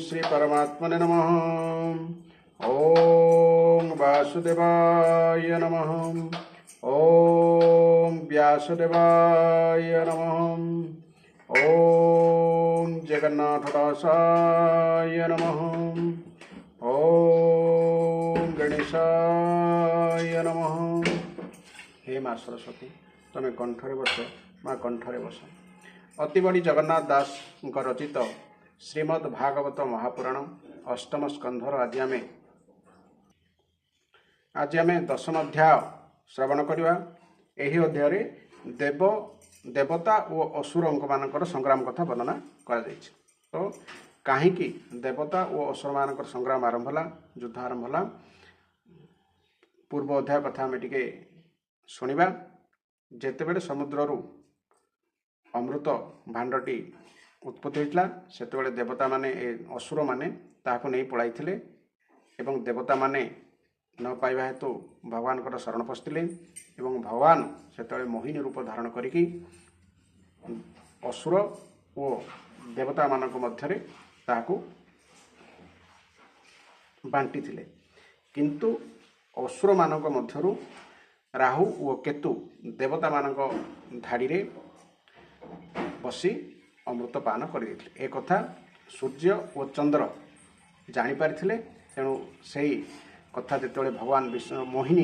श्री परमात्मने नमः। ओम वासुदेवाय नमः। ओम व्यासदेवाय नमः। ओम जगन्नाथदासाय नमः। ओम गणेशाय नमः। हे माँ सरस्वती तमें कंठरे बस, माँ कंठरे बस। अति बड़ी जगन्नाथ दास रचित श्रीमद् भागवत महापुराण अष्टम स्कंधर आज आम दशम अध्याय श्रवण करवा। यही अध्याय देव देवता और असुर मानकर संग्राम कथा वर्णना कर। तो कहीं देवता और असुर मान संग्राम आरंभ है, युद्ध आरंभ है। पूर्व अध्याय कथा आम टे शुणा। जितेबले समुद्रु अमृत भांडटी उत्पत्ति होता से देवता माने असुर माने ताकू नहीं पड़ाई एवं देवता माने न पाइबा हेतु भगवान को शरण पशिले एवं भगवान से मोहिनी रूप धारण करिकी असुर और देवता मानक मध्यरे ताकू बांटी थिले। किंतु असुर मानक मध्यरु राहु और केतु देवता मानक धाड़ी रे बसी अमृत पान कर एक कथा सूर्य और चंद्र जानीपारी। तेणु से कथा जो भगवान विष्णु मोहिनी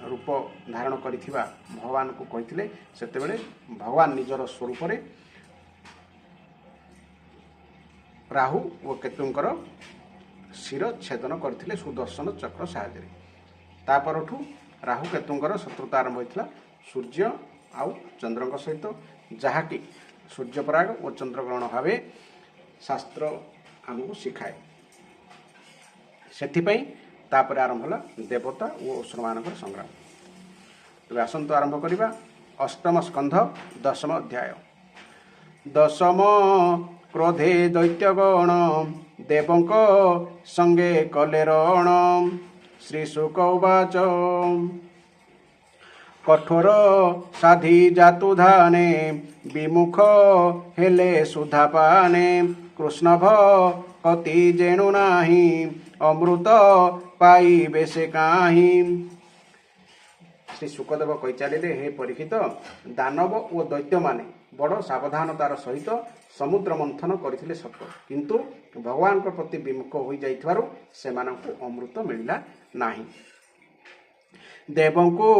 रूप धारण कर भगवान को कहते से भगवान निजर स्वरूप राहु और केतुंकर शिर छेदन करते सुदर्शन चक्र साहाय्य। तापरठू राहु केतुंकर शत्रुता आरंभ होता सूर्य आउ चंद्र सहित, जहाँकि सूर्यपराग और चंद्रग्रहण भाव शास्त्र आमको शिखाए। से आरंभ है देवता और असुर मान संग्राम। तेज आसतु आरंभ करवा। अष्टम स्कंध दशम अध्याय। दशम क्रोधे दैत्यगण देवंक संगे कले रण। श्रीशुक उवाच कठोर साधी जातु धाने विमुख हेले सुधापाने। कृष्णभ कति जेणु नाही अमृत पाई बेसे काहि। श्री सुखदेव कही चलिले, हे परीक्षित, दानव और दैत्य माने बड़ सावधानतार सहित समुद्र मंथन करथिले सत, किंतु भगवान को प्रति विमुख हो जाइथिबारु सेमानंकु अमृत मिलला नाही। देवंकु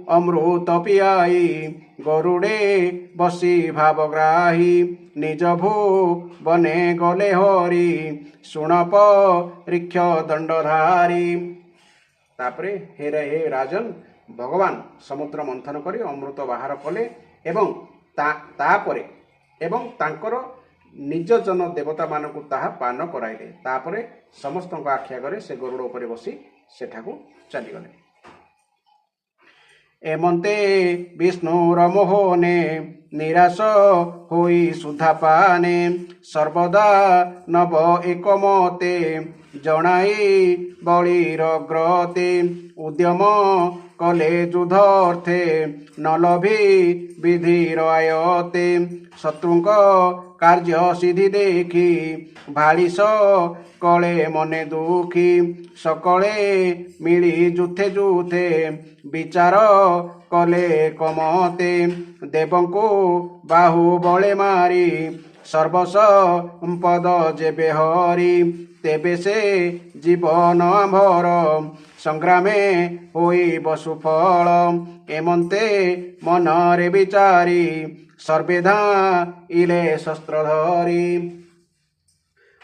अमृत पियाई गरुड़े बसी भावग्राही। निज भू बने गले हरि सुणप ऋक्ष दंडधारी। तापरे हे राजन, भगवान समुद्र मंथन करी अमृत बाहर कले एवं तापरे एवं तांकर निज जन देवता मानकु ताहा पान कराइले। तापरे समस्त आखि आगे से गरुड़ उपर बसी सेठाकू चलीगले। एमंते विष्णुर मोहने निराश होई सुधापाने। सर्वदा नव एकमते जनाई बलिर ग्रते। उद्यम कले युद्धर्थे न लभी विधिर आयते। शत्रुंक कार्य सिद्धि देखी भालिस कले मने दुखी। सकले मिली जुथे जुथे विचार कले कमते। देवंकु बाहु बले मारी सर्वसंपद जेबे हरि। तेबे से जीवन आंभर संग्रामे होई बसुफल। एमंते मनरे विचारी सर्वेधा इले शस्त्र धरी।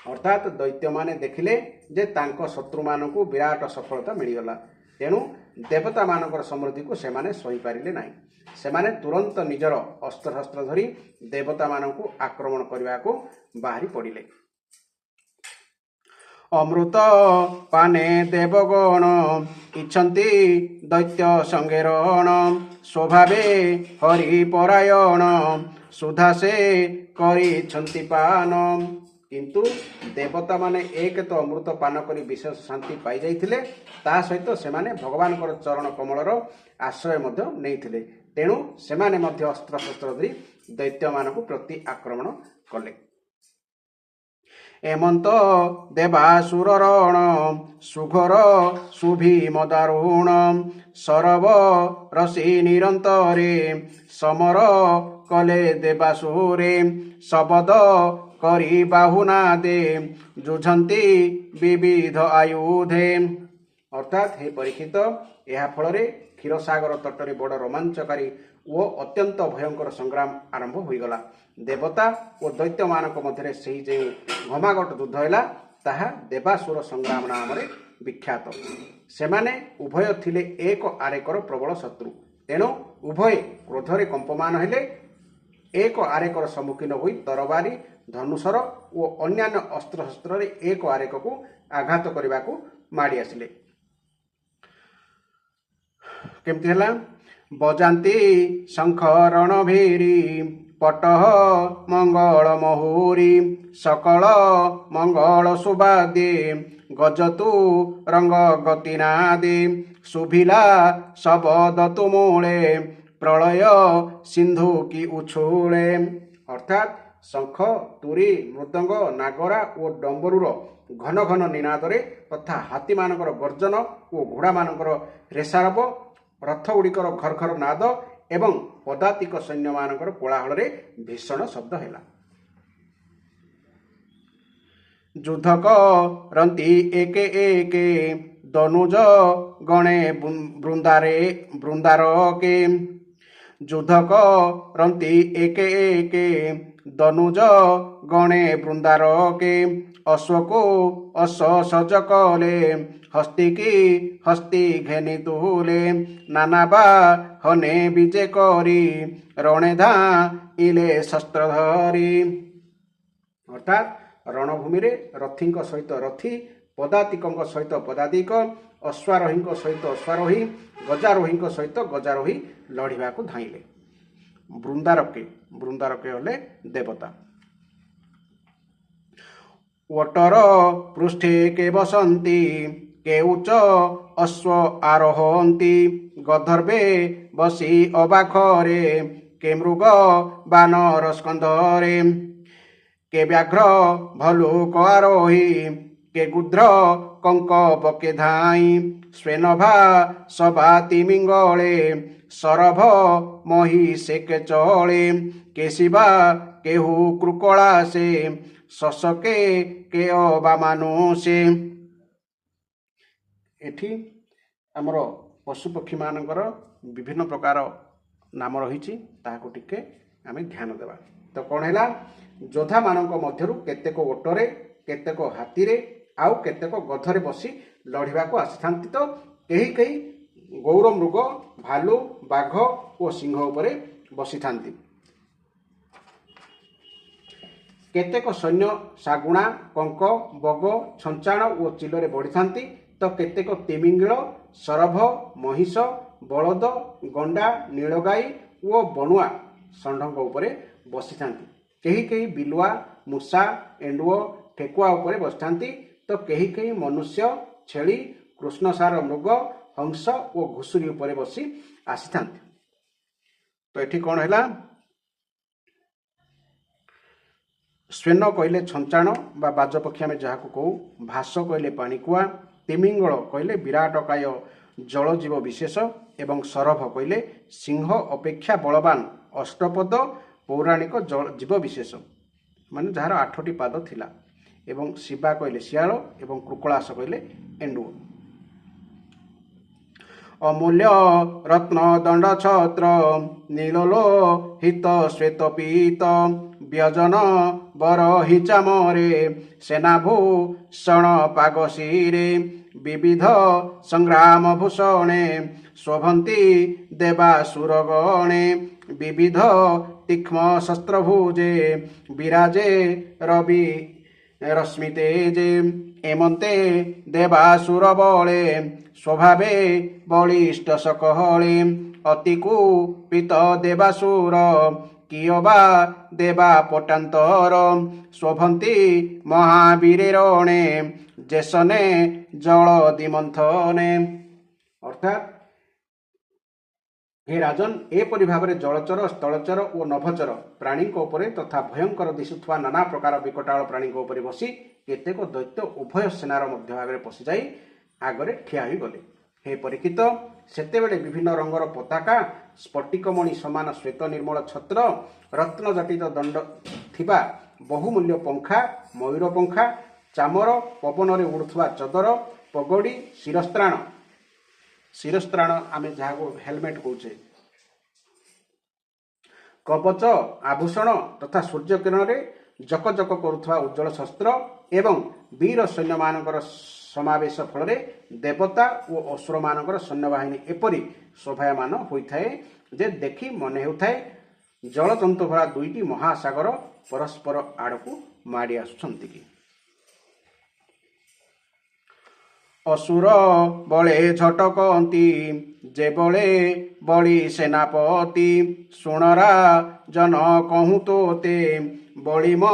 अर्थात दैत्य माने देखिले जे तांको शत्रु मानकु विराट सफलता मिलगला। तेणु देवता मानकर समृद्धि को सेमाने सही पारिले नाही। सेमाने तुरंत निजर अस्त्र शस्त्र धरी देवता मानकु आक्रमण करने को बाहरी पड़िले। अमृत पाने देवगण इच्छन्ति दैत्य संगे रण। स्वभावे हरिपरायण सुधा से करिछन्ति पान। किंतु देवता माने एक तो अमृत पान करी विशेष शांति पाई जाइथिले, ता सहित सेमाने भगवान चरण कमलर आश्रय मध्य नैथिले। तेणु सेमाने मध्य अस्त्र शस्त्र धरी दैत्य मानकु प्रति आक्रमण कले। ଏମନ୍ତ ଦେବାସୁର ରଣ ସୁଘୋର ସୁଭୀମ ଦାରୁଣ ସରବ ରସି ନିରନ୍ତରେ ସମର କଲେ ଦେବାସୁରେ ଶବଦ କରି ବାହୁନାଦେ ଯୁଝନ୍ତି ବିବିଧ ଆୟୁଧେ। ଅର୍ଥାତ୍ ହେ ପରୀକ୍ଷିତ, ଏହା ଫଳରେ କ୍ଷୀରସାଗର ତଟରେ ବଡ଼ ରୋମାଞ୍ଚକାରୀ ଓ ଅତ୍ୟନ୍ତ ଭୟଙ୍କର ସଂଗ୍ରାମ ଆରମ୍ଭ ହୋଇଗଲା। ଦେବତା ଓ ଦୈତ୍ୟମାନଙ୍କ ମଧ୍ୟରେ ସେହି ଯେଉଁ ଘମାଘଟ ଯୁଦ୍ଧ ହେଲା ତାହା ଦେବାସୁର ସଂଗ୍ରାମ ନାମରେ ବିଖ୍ୟାତ। ସେମାନେ ଉଭୟ ଥିଲେ ଏକ ଆରେକର ପ୍ରବଳ ଶତ୍ରୁ। ତେଣୁ ଉଭୟେ କ୍ରୋଧରେ କମ୍ପମାନ ହେଲେ ଏକ ଆରେକର ସମ୍ମୁଖୀନ ହୋଇ ତରବାରୀ, ଧନୁଶର ଓ ଅନ୍ୟାନ୍ୟ ଅସ୍ତ୍ରଶସ୍ତ୍ରରେ ଏକ ଆରେକକୁ ଆଘାତ କରିବାକୁ ମାଡ଼ି ଆସିଲେ। କେମିତି ହେଲା? ବଜାନ୍ତି ଶଙ୍ଖ ରଣଭେରୀ ପଟହ ମଙ୍ଗଳ ମହୁରୀ ସକଳ ମଙ୍ଗଳ ସୁବାଦେ ଗଜତୁ ରଙ୍ଗ ଗତିନାଦେ ଶୁଭିଲା ଶବଦ ତୁମୂଳେ ପ୍ରଳୟ ସିନ୍ଧୁ କି ଉଛୁଳେ। ଅର୍ଥାତ୍ ଶଙ୍ଖ, ତୁରୀ, ମୃଦଙ୍ଗ, ନାଗରା ଓ ଡମ୍ବରୁର ଘନ ଘନ ନିନାଦରେ ତଥା ହାତୀମାନଙ୍କର ଗର୍ଜନ ଓ ଘୋଡ଼ାମାନଙ୍କର ରେସାରବ, ରଥଗୁଡ଼ିକର ଘରଘର ନାଦ ଏବଂ ପଦାତିକ ସୈନ୍ୟମାନଙ୍କର କୋଳାହଳରେ ଭୀଷଣ ଶବ୍ଦ ହେଲା। ଯୁଦ୍ଧ କରନ୍ତି ଏକେ ଏକେ ଦନୁଜ ଗଣେ ବୃନ୍ଦାରକେ ଯୁଦ୍ଧ କରନ୍ତି ଏକେ ଏକେ ଦନୁଜ ଗଣେ ବୃନ୍ଦାରକେ ଅଶ୍ୱକୁ ଅଶ୍ୱ ସଜ କଲେ ହସ୍ତିକି ହସ୍ତି ଘେନି ତୁଲେ ନାନା ବାହନେ ବିଜେ କରି ରଣେ ଧାଇଲେ ଶସ୍ତ୍ର ଧରି। ଅର୍ଥାତ୍ ରଣଭୂମିରେ ରଥୀଙ୍କ ସହିତ ରଥୀ, ପଦାତିକଙ୍କ ସହିତ ପଦାତିକ, ଅଶ୍ୱାରୋହୀଙ୍କ ସହିତ ଅଶ୍ୱାରୋହୀ, ଗଜାରୋହୀଙ୍କ ସହିତ ଗଜାରୋହୀ ଲଢ଼ିବାକୁ ଧାଇଁଲେ। ବୃନ୍ଦାରକେ ହେଲେ ଦେବତା। ଓଟର ପୃଷ୍ଠେ କେ ବସନ୍ତି କେ ଉଚ୍ଚ ଅଶ୍ୱ ଆରୋହନ୍ତି ଗର୍ଦ୍ଧବେ ବସି ଅବାଖରେ କେ ମୃଗ ବାନର ସ୍କନ୍ଧରେ କେ ବ୍ୟାଘ୍ର ଭଲୁକ ଆରୋହୀ କେ ଗୁଧ୍ର କଙ୍କ ବକେ ଧାଇଁ ସ୍ୱେନଭା ସଭା ତିମିଙ୍ଗଳେ ସରଭ ମହି ସେ କେ ଚଳେ କେ ଶିବା କେହୁ କୃକଳା ସେ ଶଶକେ କେ ଅବା ମାନୁଷେ। ଏଠି ଆମର ପଶୁପକ୍ଷୀମାନଙ୍କର ବିଭିନ୍ନ ପ୍ରକାର ନାମ ରହିଛି, ତାହାକୁ ଟିକେ ଆମେ ଧ୍ୟାନ ଦେବା। ତ କ'ଣ ହେଲା? ଯୋଦ୍ଧାମାନଙ୍କ ମଧ୍ୟରୁ କେତେକ ଓଟରେ, କେତେକ ହାତୀରେ ଆଉ କେତେକ ଗଧରେ ବସି ଲଢ଼ିବାକୁ ଆସିଥାନ୍ତି। ତ କେହି କେହି ଗୌର ମୃଗ, ଭାଲୁ, ବାଘ ଓ ସିଂହ ଉପରେ ବସିଥାନ୍ତି। କେତେକ ସୈନ୍ୟ ଶାଗୁଣା, କଙ୍କ, ବଗ, ଛଞ୍ଚାଣ ଓ ଚିଲରେ ବଢ଼ିଥାନ୍ତି। ତ କେତେକ ତିମିଙ୍ଗିଳ, ସରଭ, ମହିଷ, ବଳଦ, ଗଣ୍ଡା, ନୀଳଗାଈ ଓ ବଣୁଆ ଷଣ୍ଢଙ୍କ ଉପରେ ବସିଥାନ୍ତି। କେହି କେହି ବିଲୁଆ, ମୂଷା, ଏଣ୍ଡୁଅ, ଠେକୁଆ ଉପରେ ବସିଥାନ୍ତି। ତ କେହି କେହି ମନୁଷ୍ୟ, ଛେଳି, କୃଷ୍ଣସାର ମୃଗ, ହଂସ ଓ ଘୁଷୁରୀ ଉପରେ ବସି ଆସିଥାନ୍ତି। ତ ଏଠି କ'ଣ ହେଲା? ସ୍ୱେନ କହିଲେ ଛଞ୍ଚାଣ ବା ବାଜପକ୍ଷୀ ଆମେ ଯାହାକୁ କହୁ, ଭାସ କହିଲେ ପାଣିକୁଆ, ତିମିଙ୍ଗଳ କହିଲେ ବିରାଟକାୟ ଜଳଜୀବ ବିଶେଷ ଏବଂ ସରଭ କହିଲେ ସିଂହ ଅପେକ୍ଷା ବଳବାନ ଅଷ୍ଟପଦ ପୌରାଣିକ ଜୀବ ବିଶେଷ, ମାନେ ଯାହାର 8ଟି ପାଦ ଥିଲା। ଏବଂ ଶିବା କହିଲେ ଶିଆଳ ଏବଂ କୃକଳାସ କହିଲେ ଏଣ୍ଡୁଅ। ଅମୂଲ୍ୟ ରତ୍ନ ଦଣ୍ଡ ଛତ୍ର ନୀଳଲୋହିତ ଶ୍ଵେତ ପୀତ ବ୍ୟଜନ ବର ହିଚାମରେ ସେନାଭୂଷଣ ପାଗଶିରେ ବିବିଧ ସଂଗ୍ରାମ ଭୂଷଣେ ଶୋଭନ୍ତି ଦେବାସୁରଗଣେ ବିବିଧ ତୀକ୍ଷ୍ମ ଶସ୍ତ୍ରଭୁଜେ ବିରାଜେ ରବି ରଶ୍ମି ତେଜେ ଏମନ୍ତେ ଦେବାସୁର ବଳେ ସ୍ୱଭାବେ ବଳିଷ୍ଠ ସକହଳେ ଅତି କୁପିତ ଦେବାସୁର କିୟ ବା ଦେବା ପଟାନ୍ତର ଶୋଭନ୍ତି ମହାବୀରେ ରଣେ ଯେସନେ ଜଳ ଦିମନ୍ଥନେ। ଅର୍ଥାତ୍ हे राजन एपरि भाବରେ जलचर स्थलचर और नभचर प्राणी उपरे तथा भयंकर दिशुवा नाना प्रकार विकटाल प्राणी उपरे बसी केतेक दैत्य उभय सेनार मध्य भाग पशि जाई आगरे ठिया होई गले। हे परीक्षित सेतेबेले विभिन्न रंगर पताका स्फटिकमणि समान श्वेत निर्मल छत्र रत्न जटित दंड थिबा बहुमूल्य पंखा मयूर पंखा चामर पवन रे उड़ुथुवा चदर पगड़ी शिरस्त्राण आमे जहाँ हेलमेट कौचे कवच आभूषण तथा सूर्य किरण रे जक जक करुथुवा उज्जवल शस्त्र एवं वीर सैन्य मानकर समावेश फल देवता और असुर मानकर सैन्यबाहिनी एपरी शोभायमान होइथाए जे देखि मन हेउथाए जलतंतु भरा दुईटी महासागर परस्पर आड़कू माड़ी आसुछंती कि असुर बले झटकती जे बले बड़ी सेनापति सुणरा जन कहूँ तोते बलिम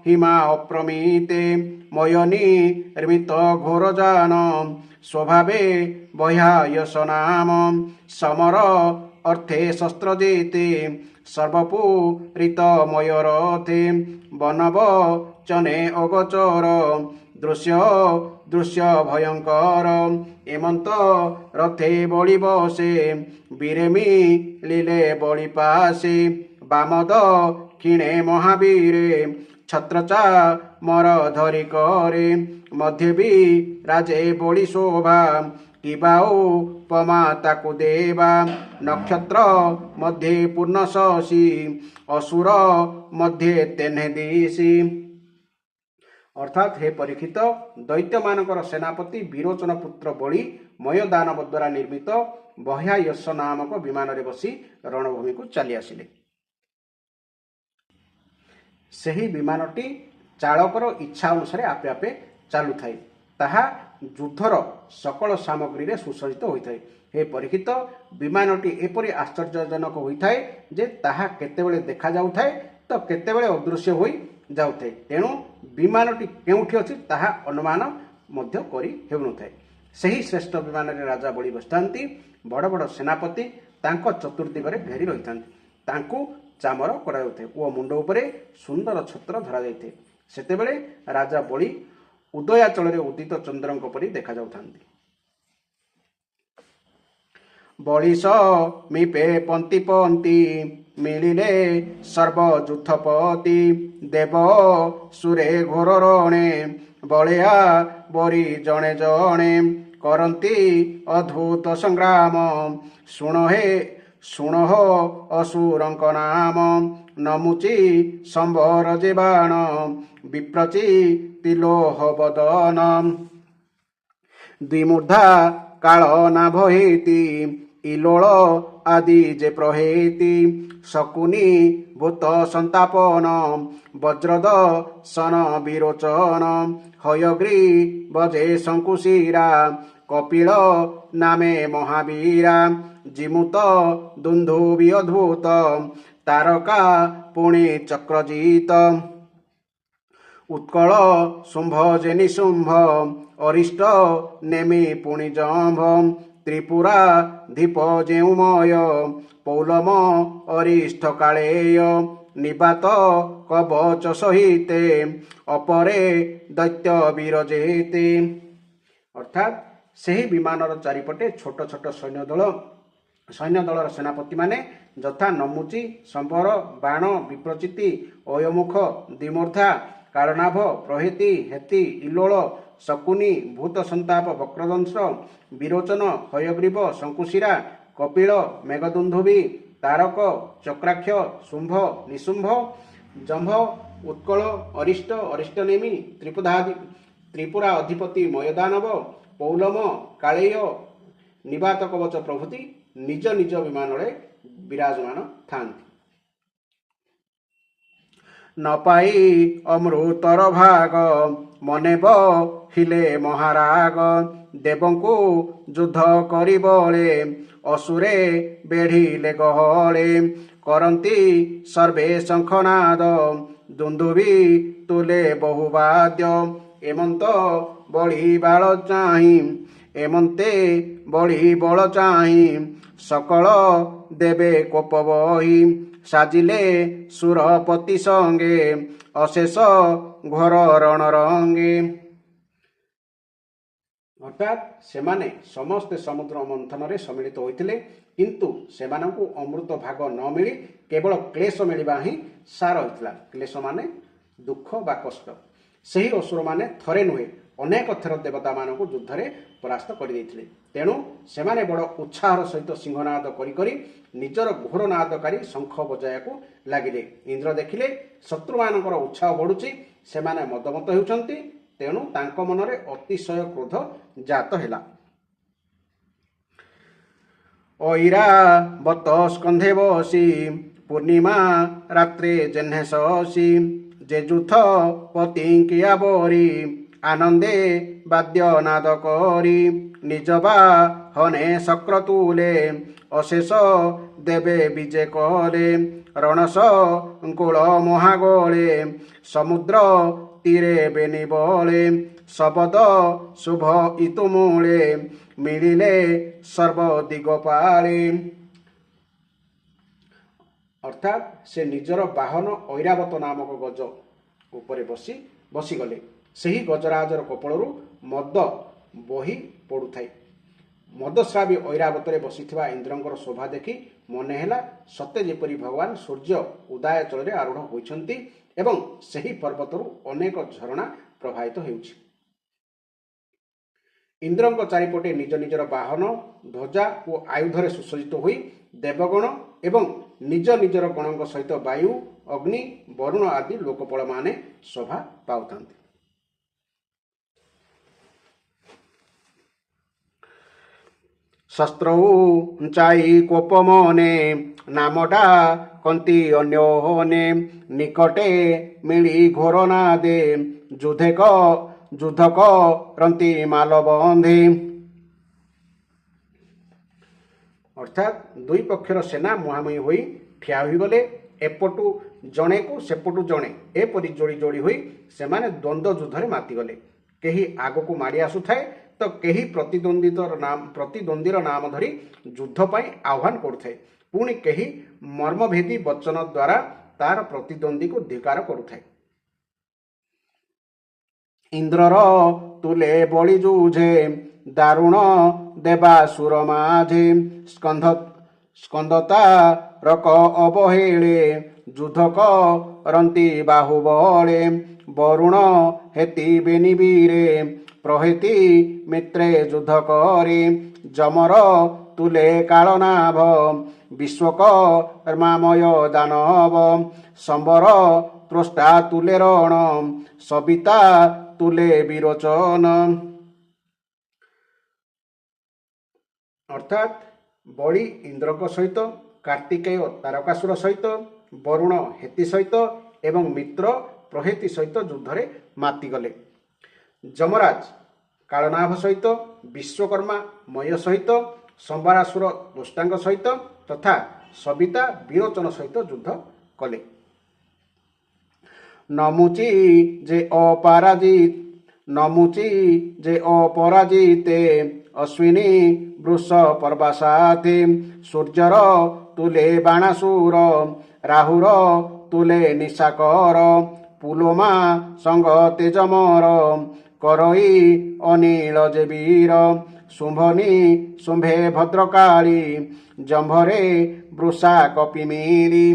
हिमा अप्रमिते मयनी निर्मित घोर जान स्वभावे बह्या यश नाम समर अर्थे शस्त्र जेते सर्वपुरित मयूरथे बनव चने अगोचर दृश्य दृश्य भयंकर एमंत रथे बलि बसे बीरेमी लीले बलि पासे बामद किणे महावीरे छत्रचा मर धरी करे मध्य भी राजे बलि शोभा किबाऊ पमा ताकु देवा नक्षत्र मध्य पूर्ण शशि असुर मध्य तेने दिशी। अर्थात हे परीक्षित दैत्य मानकर सेनापति विरोचन पुत्र बलि मय दानव द्वारा निर्मित बह्या यश नामक विमान रे बसी रणभूमि को चली आसिले। सही विमानटी चालकर इच्छा अनुसार आपे आपे चालू थाए ताहा युद्धर सकल सामग्री रे सुसज्जित होइथाए। हे परीक्षित विमानटी एपरि आश्चर्यजनक होइथाए जे ताहा केतेबेले देखा जाउथाए तो केतेबेले अदृश्य होई जाउथाए तेणु विमानटी केउठी अछि ताहा अनुमान मध्य करि हेउनथाए। सही श्रेष्ठ विमान रे राजा बलि बसतांती बड़ बड़ सेनापति तांको चतुर्दिगरे घेरी रहितांती तांको चामर कराउथाए ओ मुंड उपरे सुंदर छत्र धरा जाइथे। सेतेबेले राजा बलि उदयाचल रे उदित चंद्रଙ୍କ परि देखा जाउथांती। बलिस मिपे पंती पंती मिलिले सर्वजुथपति देव सुरे घोर रणे बलिया बरी जणे जणे करती अद्भुत संग्राम शुणह असुरंक नाम नमुची संबर जे बाण विप्रची तिलोह बदन द्विमूर्धा काल नाभहेति इलोल आदि जे प्रहेति शकुनी भूत संतापन वज्रद सन विरोचन हयग्री बजे शंकुशिरा कपिल नामे महावीरा जिमुत दुंदुभि अद्भुत तारका पुणी चक्रजित उत्कल शुंभ जे निशुंभ अरिष्ट नेमि पुणी जंभ त्रिपुरा धीप जेउमय पौलम अरिष्ठ कालेय निबात कवच सहिते अपरे दैत्य विरजेते। अर्थात सही विमानर चारिपटे छोट छोट सैन्य दलर सेनापति माने यथा नमुची संबर बाण विप्रचिति अयमुख द्विमूर्धा कालनाभ प्रहेति हेति इलोल शकुनी भूत संताप वक्रदंश विरोचन हयग्रीव शंकुशिरा कपिल मेघदुंदुभि तारक चक्राक्ष शुंभ निशुंभ जंभ उत्कल अरिष्ट अरिष्टनेमि त्रिपुरा अधिपति मयदानव पौलम कालेय निबात कवच प्रभृति निज निज विमान विराजमान थांती। न पाई अमृतर भाग मनेब हिले महाराग देवंकु युद्ध करिबले असुरे बेढ़िले गहले करंती सर्वे शंखनाद दुंदुभि तुले बहुवाद्य एमंत बलि बाल चाहि एमंते बलि बल चाहि सकल ଦେବେ କୋପ ବହି ସାଜିଲେ ସୁରପତି ସଙ୍ଗେ ଅଶେଷ ଘୋର ରଣରଙ୍ଗେ। ଅର୍ଥାତ୍ ସେମାନେ ସମସ୍ତେ ସମୁଦ୍ର ମନ୍ଥନରେ ସମ୍ମିଳିତ ହୋଇଥିଲେ, କିନ୍ତୁ ସେମାନଙ୍କୁ ଅମୃତ ଭାଗ ନ ମିଳି କେବଳ କ୍ଲେଶ ମିଳିବା ହିଁ ସାର ହୋଇଥିଲା। କ୍ଲେଶ ମାନେ ଦୁଃଖ ବା କଷ୍ଟ। ସେହି ଅସୁରମାନେ ଥରେ ନୁହେଁ ଅନେକ ଥର ଦେବତାମାନଙ୍କୁ ଯୁଦ୍ଧରେ ପରାସ୍ତ କରିଦେଇଥିଲେ। ତେଣୁ ସେମାନେ ବଡ଼ ଉତ୍ସାହର ସହିତ ସିଂହନାଦ କରି କରି ନିଜର ଘୋର ନାଦକାରୀ ଶଙ୍ଖ ବଜାଇବାକୁ ଲାଗିଲେ। ଇନ୍ଦ୍ର ଦେଖିଲେ ଶତ୍ରୁମାନଙ୍କର ଉତ୍ସାହ ବଢ଼ୁଛି, ସେମାନେ ମଦମତ ହେଉଛନ୍ତି, ତେଣୁ ତାଙ୍କ ମନରେ ଅତିଶୟ କ୍ରୋଧ ଜାତ ହେଲା। ଐରାବତ ସ୍କନ୍ଧେ ବସି ପୂର୍ଣ୍ଣିମା ରାତ୍ରେ ଜହ୍ନେ ଶଶି ଯେଯୁଥ ପତିଙ୍କିଆ ବରି ଆନନ୍ଦେ ବାଦ୍ୟ ନାଦ କରି ନିଜ ବାହନେ ଶକ୍ର ତୁଲେ ଅଶେଷ ଦେବେ ବିଜେ କଲେ ରଣସ କୂଳ ମହାଗଳେ ସମୁଦ୍ର ତୀରେ ବେନି ବଳେ ଶବଦ ଶୁଭ ଇତୁମୂଳେ ମିଳିଲେ ସର୍ବଦିଗ ପାଳେ। ଅର୍ଥାତ୍ ସେ ନିଜର ବାହନ ଐରାବତ ନାମକ ଗଜ ଉପରେ ବସିଗଲେ। ସେହି ଗଜରାଜର କପଳରୁ ମଦ ବହି ପଡ଼ୁଥାଏ। ମଦସ୍ରାବୀ ଐରାବତରେ ବସିଥିବା ଇନ୍ଦ୍ରଙ୍କର ଶୋଭା ଦେଖି ମନେ ହେଲା ସତେ ଯେପରି ଭଗବାନ ସୂର୍ଯ୍ୟ ଉଦୟାଚଳରେ ଆରୂଢ଼ ହୋଇଛନ୍ତି ଏବଂ ସେହି ପର୍ବତରୁ ଅନେକ ଝରଣା ପ୍ରବାହିତ ହେଉଛି। ଇନ୍ଦ୍ରଙ୍କ ଚାରିପଟେ ନିଜ ନିଜର ବାହନ, ଧ୍ୱଜା ଓ ଆୟୁଧରେ ସୁସଜ୍ଜିତ ହୋଇ ଦେବଗଣ ଏବଂ ନିଜ ନିଜର ଗଣଙ୍କ ସହିତ ବାୟୁ, ଅଗ୍ନି, ବରୁଣ ଆଦି ଲୋକପାଳମାନେ ଶୋଭା ପାଉଥାନ୍ତି। ଶସ୍ତ୍ର ଉଞ୍ଚାଇ କୋପ ମନେ ନାମଟା କନ୍ତି ଅନ୍ୟୋନେ ନିକଟେ ମିଳି ଘୋର ନାଦେ ଯୁଦ୍ଧ କରନ୍ତି ମାଲ ବନ୍ଧେ। ଅର୍ଥାତ୍ ଦୁଇ ପକ୍ଷର ସେନା ମୁହାଁମୁହିଁ ହୋଇ ଠିଆ ହୋଇଗଲେ। ଏପଟୁ ଜଣେକୁ ସେପଟୁ ଜଣେ ଏପରି ଯୋଡ଼ି ଯୋଡ଼ି ହୋଇ ସେମାନେ ଦ୍ୱନ୍ଦ୍ୱ ଯୁଦ୍ଧରେ ମାତିଗଲେ। କେହି ଆଗକୁ ମାଡ଼ି ଆସୁଥାଏ ତ କେହି ପ୍ରତିଦ୍ୱନ୍ଦ୍ୱୀର ନାମ ଧରି ଯୁଦ୍ଧ ପାଇଁ ଆହ୍ୱାନ କରୁଥାଏ, ପୁଣି କେହି ମର୍ମଭେଦୀ ବଚନ ଦ୍ୱାରା ତାର ପ୍ରତିଦ୍ୱନ୍ଦ୍ୱୀକୁ ଧିକ୍କାର କରୁଥାଏ। ଇନ୍ଦ୍ରର ତୁଲେ ବଳି ଯୁଝେ ଦାରୁଣ ଦେବାସୁର ମାଝେ ସ୍କନ୍ଦତା ରକ ଅବହେଳେ ଯୁଦ୍ଧ କରନ୍ତି ବାହୁବଳେ ବରୁଣ ହେତି ବେନିବୀରେ ପ୍ରହେତି ମିତ୍ରେ ଯୁଦ୍ଧ କରି ଯମର ତୁଲେ କାଳନାଭ ବିଶ୍ୱକର୍ମାମୟ ଦାନବ ସମ୍ବର ତ୍ରଷ୍ଟା ତୁଲେ ରଣ ସବିତା ତୁଲେ ବିରୋଚନ। ଅର୍ଥାତ୍ ବଳି ଇନ୍ଦ୍ରଙ୍କ ସହିତ, କାର୍ତ୍ତିକେୟ ତାରକାସୁର ସହିତ, ବରୁଣ ହେତି ସହିତ ଏବଂ ମିତ୍ର ପ୍ରହେତି ସହିତ ଯୁଦ୍ଧରେ ମାତିଗଲେ। ଯମରାଜ କାଳନାଭ ସହିତ, ବିଶ୍ୱକର୍ମା ମୟ ସହିତ, ସମ୍ବରାସୁର ତ୍ୱଷ୍ଟାଙ୍କ ସହିତ ତଥା ସବିତା ବିରୋଚନ ସହିତ ଯୁଦ୍ଧ କଲେ। ନମୁଚି ଯେ ଅପରାଜିତେ ଅଶ୍ୱିନୀ ବୃଷ ପର୍ବାସାଥେ ସୂର୍ଯ୍ୟର ତୁଲେ ବାଣାସୁର ରାହୁର ତୁଲେ ନିଶାକର ପୁଲୋମା ସଙ୍ଗ ତେଜମର କରଇ ଅନିଳ ଯେ ବୀର ଶୁମ୍ଭନି ଶୁମ୍ଭେ ଭଦ୍ରକାଳୀ ଜମ୍ଭରେ ବୃଷା କପିମିଲି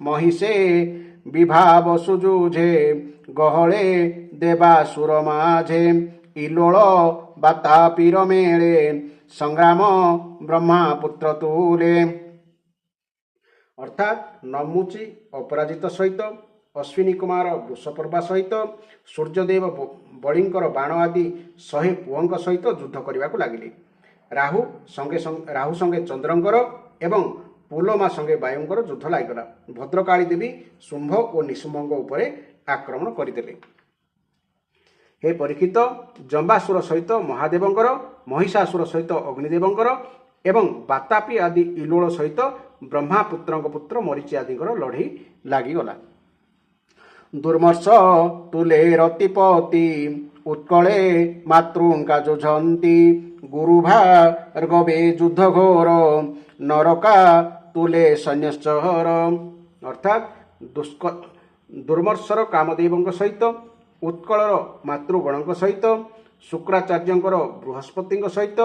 ମହିଷେ ବିଭାବ ସୁଯୁଝେ ଗହଳେ ଦେବାସୁର ମାଝେ ଇଲୋଳ ବାତାପିର ମେଳେ ସଂଗ୍ରାମ ବ୍ରହ୍ମାପୁତ୍ର ତୁଲେ। ଅର୍ଥାତ୍ ନମୁଚି ଅପରାଜିତ ସହିତ, ଅଶ୍ୱିନୀ କୁମାର ବୃଷପର୍ବା ସହିତ, ସୂର୍ଯ୍ୟଦେବ ବଳିଙ୍କର ବାଣ ଆଦି 100 ପୁଅଙ୍କ ସହିତ ଯୁଦ୍ଧ କରିବାକୁ ଲାଗିଲେ। ରାହୁ ସଙ୍ଗେ ଚନ୍ଦ୍ରଙ୍କର ଏବଂ ପୁଲୋମା ସଙ୍ଗେ ବାୟୁଙ୍କର ଯୁଦ୍ଧ ଲାଗିଗଲା। ଭଦ୍ରକାଳୀ ଦେବୀ ଶୁମ୍ଭ ଓ ନିଶୁମ୍ଭଙ୍କ ଉପରେ ଆକ୍ରମଣ କରିଦେଲେ। ହେ ପରୀକ୍ଷିତ, ଜମ୍ବାସୁର ସହିତ ମହାଦେବଙ୍କର, ମହିଷାସୁର ସହିତ ଅଗ୍ନିଦେବଙ୍କର ଏବଂ ବାତାପି ଆଦି ଇଲୋଳ ସହିତ ବ୍ରହ୍ମାପୁତ୍ରଙ୍କ ପୁତ୍ର ମରିଚି ଆଦିଙ୍କର ଲଢ଼େଇ ଲାଗିଗଲା। ଦୁର୍ମର୍ଷ ତୁଲେ ରତିପତି ଉତ୍କଳେ ମାତୃଙ୍କା ଯୋଝନ୍ତି ଗୁରୁ ଭାର୍ଗବେ ଯୁଦ୍ଧ ଘୋର ନରକା ତୁଲେ ସୈନ୍ୟଶ୍ଚର ଅର୍ଥାତ୍ ଦୁର୍ମର୍ଷର କାମଦେବଙ୍କ ସହିତ, ଉତ୍କଳର ମାତୃଗଣଙ୍କ ସହିତ, ଶୁକ୍ରାଚାର୍ଯ୍ୟଙ୍କର ବୃହସ୍ପତିଙ୍କ ସହିତ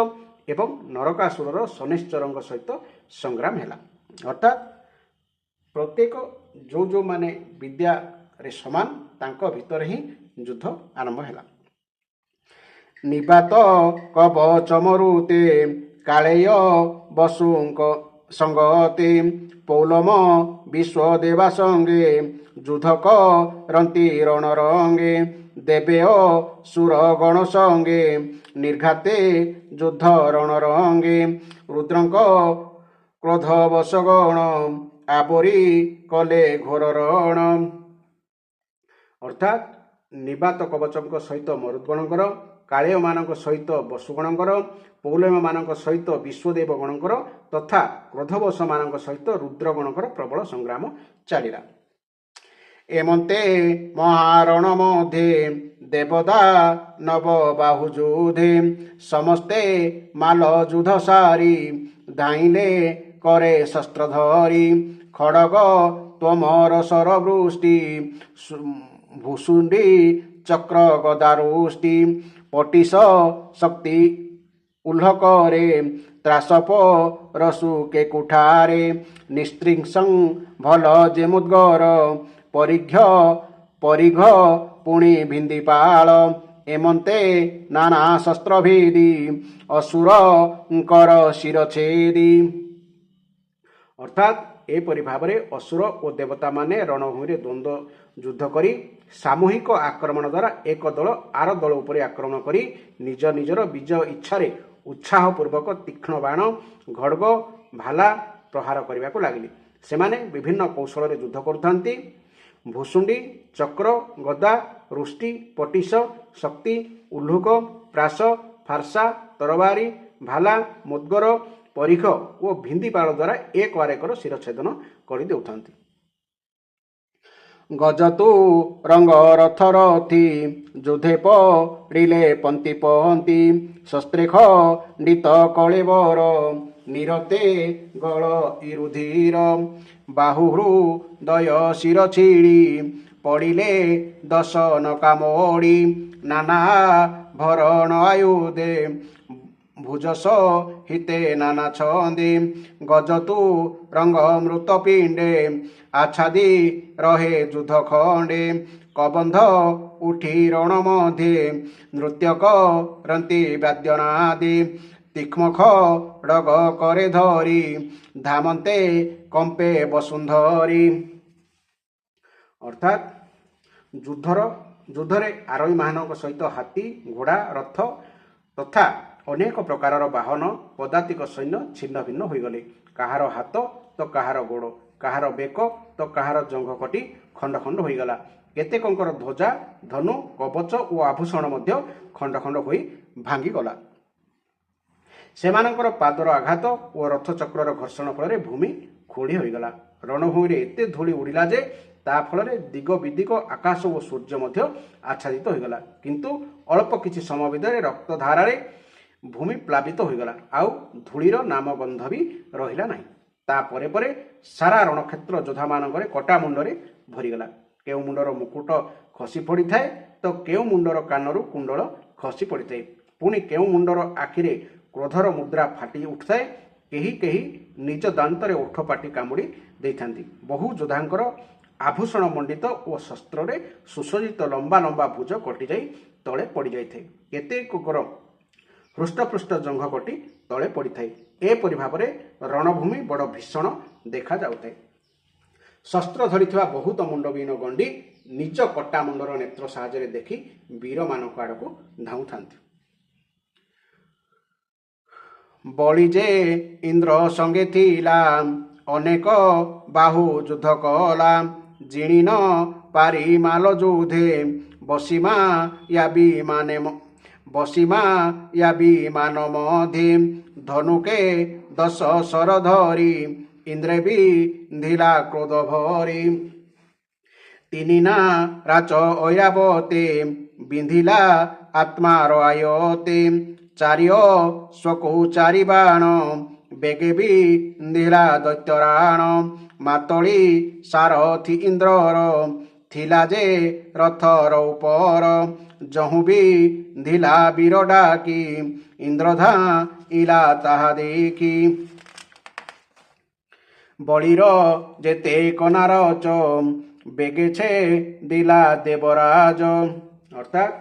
ଏବଂ ନରକାସୁରର ଶନିଶ୍ଚରଙ୍କ ସହିତ ସଂଗ୍ରାମ ହେଲା। ଅର୍ଥାତ୍ ପ୍ରତ୍ୟେକ ଯେଉଁମାନେ ବିଦ୍ୟାରେ ସମାନ ତାଙ୍କ ଭିତରେ ହିଁ ଯୁଦ୍ଧ ଆରମ୍ଭ ହେଲା। ନିବାତ କବଚ ମରୁତେ କାଳେୟ ବସୁଙ୍କ ସଙ୍ଗତେ ପୌଲମ ବିଶ୍ୱଦେବା ସଙ୍ଗେ ଯୁଦ୍ଧ କରନ୍ତି ରଣରଙ୍ଗେ ଦେବେୟ ସୁରଗଣ ସଙ୍ଗେ ନିର୍ଘାତେ ଯୁଦ୍ଧ ରଣରଙ୍ଗେ ରୁଦ୍ରଙ୍କ କ୍ରୋଧ ବଶଗଣ ଆବରି କଲେ ଘୋର ରଣ। ଅର୍ଥାତ୍ ନିବାତ କବଚଙ୍କ ସହିତ ମରୁଦ୍ଗଣଙ୍କର, କାଳେୟମାନଙ୍କ ସହିତ ବସୁଗଣଙ୍କର, ପୌଲମମାନଙ୍କ ସହିତ ବିଶ୍ୱଦେବ ଗଣଙ୍କର ତଥା କ୍ରୋଧବଶମାନଙ୍କ ସହିତ ରୁଦ୍ରଗଣଙ୍କର ପ୍ରବଳ ସଂଗ୍ରାମ ଚାଲିଲା। ଏମନ୍ତେ ମହାରଣ ମଧ୍ୟେ ଦେବଦା ନବ ବାହୁ ଯୁଧେ ସମସ୍ତେ ମାଲ ଯୁଦ୍ଧ ସାରି ଧାଇଁଲେ করে শস্ত্র ধরি খড়গ তোমর সরবৃষ্টি ভূষুণ্ডি চক্র গদারুষ্টি পটিশ শক্তি উল্লকরে ত্রাসপ রসু কে কুঠারে নিস্ত্রিংসং ভাল যে মুদ্গর পরিঘ পুଣି ভিন্দিপাଳ এমন্তে নানা শস্ত্রভেদী অসুরଙ୍କର শিরছেদী। ଅର୍ଥାତ୍ ଏପରି ଭାବରେ ଅସୁର ଓ ଦେବତାମାନେ ରଣଭୂମିରେ ଦ୍ୱନ୍ଦ୍ୱ ଯୁଦ୍ଧ କରି ସାମୂହିକ ଆକ୍ରମଣ ଦ୍ୱାରା ଏକ ଦଳ ଆର ଦଳ ଉପରେ ଆକ୍ରମଣ କରି ନିଜ ନିଜର ବିଜୟ ଇଚ୍ଛାରେ ଉତ୍ସାହପୂର୍ବକ ତୀକ୍ଷ୍ଣ ବାଣ, ଖଡ୍ଗ, ଭାଲା ପ୍ରହାର କରିବାକୁ ଲାଗିଲେ। ସେମାନେ ବିଭିନ୍ନ କୌଶଳରେ ଯୁଦ୍ଧ କରୁଥାନ୍ତି। ଭୂଷୁଣ୍ଡି, ଚକ୍ର, ଗଦା, ରୁଷ୍ଟି, ପଟିଶ, ଶକ୍ତି, ଉଲ୍ଲୁକ, ପ୍ରାସ, ଫାର୍ସା, ତରବାରୀ, ଭାଲା, ମୁଦ୍ଗର, ପରିଘ ଓ ଭିନ୍ଦିପାଳ ଦ୍ୱାରା ଏକ ବାରେକର ଶିରଚ୍ଛେଦନ କରିଦେଉଥାନ୍ତି। ଗଜତୁ ରଙ୍ଗ ରଥ ରଥି ଯୁଧେ ପଡ଼ିଲେ ପନ୍ତି ପନ୍ତି ଶସ୍ତ୍ରେ ଖଣ୍ଡିତ କଳେବର ନିରତେ ଗଳ ଇରୁଧିର ବାହୁ ହୃଦୟ ଶିର ଛିଡ଼ି ପଡ଼ିଲେ ଦଶନ କାମୋଡ଼ି ନାନା ଭରଣ ଆୟୁଧେ ভুজস হিতে নানা ছন্দে গজতু রঙ্গ মৃত পিণ্ডে আচ্ছাদি রহে যুদ্ধ খণ্ডে কবন্ধ উঠি রণ মধ্যে নৃত্য করନ୍ତି বাদ্যনাদে তীক্ষ্ণ খড়গ করে ধরি ধামন্তে কম্পে বসুন্ধরি। অর্থাৎ ଯୁଦ୍ଧରେ ଆରୋହୀମାନଙ୍କ ସହିତ ହାତୀ, ଘୋଡ଼ା, ରଥ ତଥା ଅନେକ ପ୍ରକାରର ବାହନ ପଦାତିକ ସୈନ୍ୟ ଛିନ୍ନ ଭିନ୍ନ ହୋଇଗଲେ। କାହାର ହାତ ତ କାହାର ଗୋଡ଼, କାହାର ବେକ ତ କାହାର ଜଙ୍ଘ କଟି ଖଣ୍ଡ ଖଣ୍ଡ ହୋଇଗଲା। କେତେକଙ୍କର ଧ୍ୱଜା, ଧନୁ, କବଚ ଓ ଆଭୂଷଣ ମଧ୍ୟ ଖଣ୍ଡ ଖଣ୍ଡ ହୋଇ ଭାଙ୍ଗିଗଲା। ସେମାନଙ୍କର ପାଦର ଆଘାତ ଓ ରଥଚକ୍ରର ଘର୍ଷଣ ଫଳରେ ଭୂମି ଖୋଳି ହୋଇଗଲା। ରଣଭୂମିରେ ଏତେ ଧୂଳି ଉଡ଼ିଲା ଯେ ତା ଫଳରେ ଦିଗ ବିଦିଗ ଆକାଶ ଓ ସୂର୍ଯ୍ୟ ମଧ୍ୟ ଆଚ୍ଛାଦିତ ହୋଇଗଲା। କିନ୍ତୁ ଅଳ୍ପ କିଛି ସମୟ ଭିତରେ ରକ୍ତଧାରାରେ ଭୂମି ପ୍ଲାବିତ ହୋଇଗଲା, ଆଉ ଧୂଳିର ନାମଗନ୍ଧ ବି ରହିଲା ନାହିଁ। ତାପରେ ପରେ ସାରା ରଣକ୍ଷେତ୍ର ଯୋଦ୍ଧାମାନଙ୍କରେ କଟା ମୁଣ୍ଡରେ ଭରିଗଲା। କେଉଁ ମୁଣ୍ଡର ମୁକୁଟ ଖସି ପଡ଼ିଥାଏ ତ କେଉଁ ମୁଣ୍ଡର କାନରୁ କୁଣ୍ଡଳ ଖସି ପଡ଼ିଥାଏ। ପୁଣି କେଉଁ ମୁଣ୍ଡର ଆଖିରେ କ୍ରୋଧର ମୁଦ୍ରା ଫାଟି ଉଠୁଥାଏ। କେହି କେହି ନିଜ ଦାନ୍ତରେ ଓଠ ପାଟି କାମୁଡ଼ି ଦେଇଥାନ୍ତି। ବହୁ ଯୋଦ୍ଧାଙ୍କର ଆଭୂଷଣ ମଣ୍ଡିତ ଓ ଶସ୍ତ୍ରରେ ସୁସଜ୍ଜିତ ଲମ୍ବା ଲମ୍ବା ଭୁଜ କଟିଯାଇ ତଳେ ପଡ଼ିଯାଇଥାଏ। କେତେକଙ୍କର ହୃଷ୍ଟପୃଷ୍ଟ ଜଙ୍ଘ କଟି ତଳେ ପଡ଼ିଥାଏ। ଏପରି ଭାବରେ ରଣଭୂମି ବଡ଼ ଭୀଷଣ ଦେଖାଯାଉଥାଏ। ଶସ୍ତ୍ର ଧରିଥିବା ବହୁତ ମୁଣ୍ଡବିହୀନ ଗଣ୍ଡି ନିଜ କଟା ମୁଣ୍ଡର ନେତ୍ର ସାହାଯ୍ୟରେ ଦେଖି ବୀରମାନଙ୍କ ଆଡ଼କୁ ଧାଉଁଥାନ୍ତି। ବଳି ଯେ ଇନ୍ଦ୍ର ସଙ୍ଗେ ଥିଲା ଅନେକ ବାହୁ ଯୁଦ୍ଧ କଲା ଜିଣି ନ ପାରି ମାଲ ଯୁଧେ ବସିମା ୟାବି ମାନ ମଧ୍ୟେ ଧନୁକେ ଦଶ ଶର ଧରି ଇନ୍ଦ୍ରେ ବିନ୍ଧିଲା କ୍ରୋଧ ଭରି ତିନି ନା ରାଚ ଐରାବତେ ବିନ୍ଧିଲା ଆତ୍ମାର ଆୟତେ ଚାରିଅ ସ୍ୱକୁ ଚାରି ବାଣ ବେଗେ ବିନ୍ଧିଲା ଦୈତ୍ୟରାଣ। ମାତଳି ସାରଥି ଇନ୍ଦ୍ରର ଥିଲା ଯେ ରଥର ଉପର। ଯହୁଁ ବିନ୍ଧିଲା ବୀର ଡାକି ଇନ୍ଦ୍ର ଧାଇଲା ତାହା ଦେଖି। ବଳିର ଯେତେ କନାରଚ ବେଗେ ଛେଦିଲା ଦେବରାଜ। ଅର୍ଥାତ୍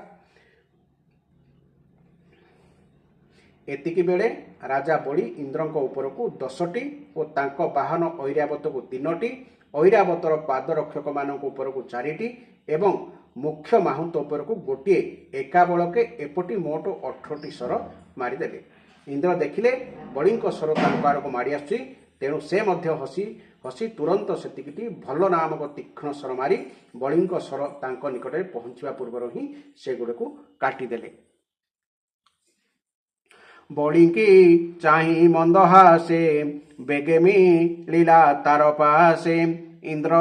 ଏତିକି ବେଳେ ରାଜା ବଳି ଇନ୍ଦ୍ରଙ୍କ ଉପରକୁ 10ଟି ଓ ତାଙ୍କ ବାହନ ଐରାବତକୁ 3ଟି, ଐରାବତର ପାଦରକ୍ଷକମାନଙ୍କ ଉପରକୁ 4ଟି ଏବଂ ମୁଖ୍ୟ ମାହୁନ୍ତ ଉପରକୁ ଗୋଟିଏ ଏକାବଳକେ ଏପଟି ମୋଟ 18ଟି ଶର ମାରିଦେଲେ। ଇନ୍ଦ୍ର ଦେଖିଲେ ବଳିଙ୍କ ଶର ତାଙ୍କ ଆଡ଼କୁ ମାଡ଼ି ଆସୁଛି, ତେଣୁ ସେ ମଧ୍ୟ ହସି ହସି ତୁରନ୍ତ ସେତିକିଟି ଭଲ ନାମକ ତୀକ୍ଷ୍ଣ ଶର ମାରି ବଳିଙ୍କ ଶର ତାଙ୍କ ନିକଟରେ ପହଞ୍ଚିବା ପୂର୍ବରୁ ହିଁ ସେଗୁଡ଼ିକୁ କାଟିଦେଲେ। ବଳିକି ଚାହିଁ ମନ୍ଦହାସେ ବେଗେ ମିଳିଲା ତାର ପାଶେ। ଇନ୍ଦ୍ର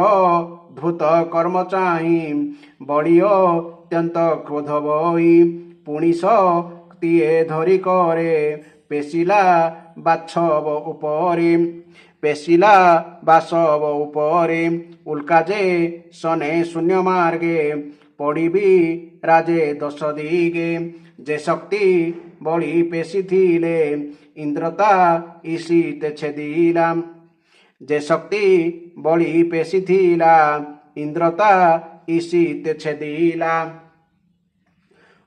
ଧୂତ କର୍ମ ଚାହିଁ ବଳି ଅତ୍ୟନ୍ତ କ୍ରୋଧ ବହି। ପୁଣି ଶକ୍ତିଏ ଧରି କରେ ପେଶିଲା ବାଛବ ଉପରେ। ପେଶିଲା ବାସବ ଉପରେ ଉଲ୍କା ଯେ ସନେ ଶୂନ୍ୟ ମାର୍ଗେ। ପଡ଼ିବି ରାଜେ 10 ଦିଗେ। ଯେ ଶକ୍ତି ବଳି ପେଶିଥିଲେ ଇନ୍ଦ୍ର ତା ଇସିତେ ଛେଦିଲା। ଯେ ଶକ୍ତି ବଳି ପେଶିଥିଲା ଇନ୍ଦ୍ର ତା ଇସିତେ ଛେଦିଲା।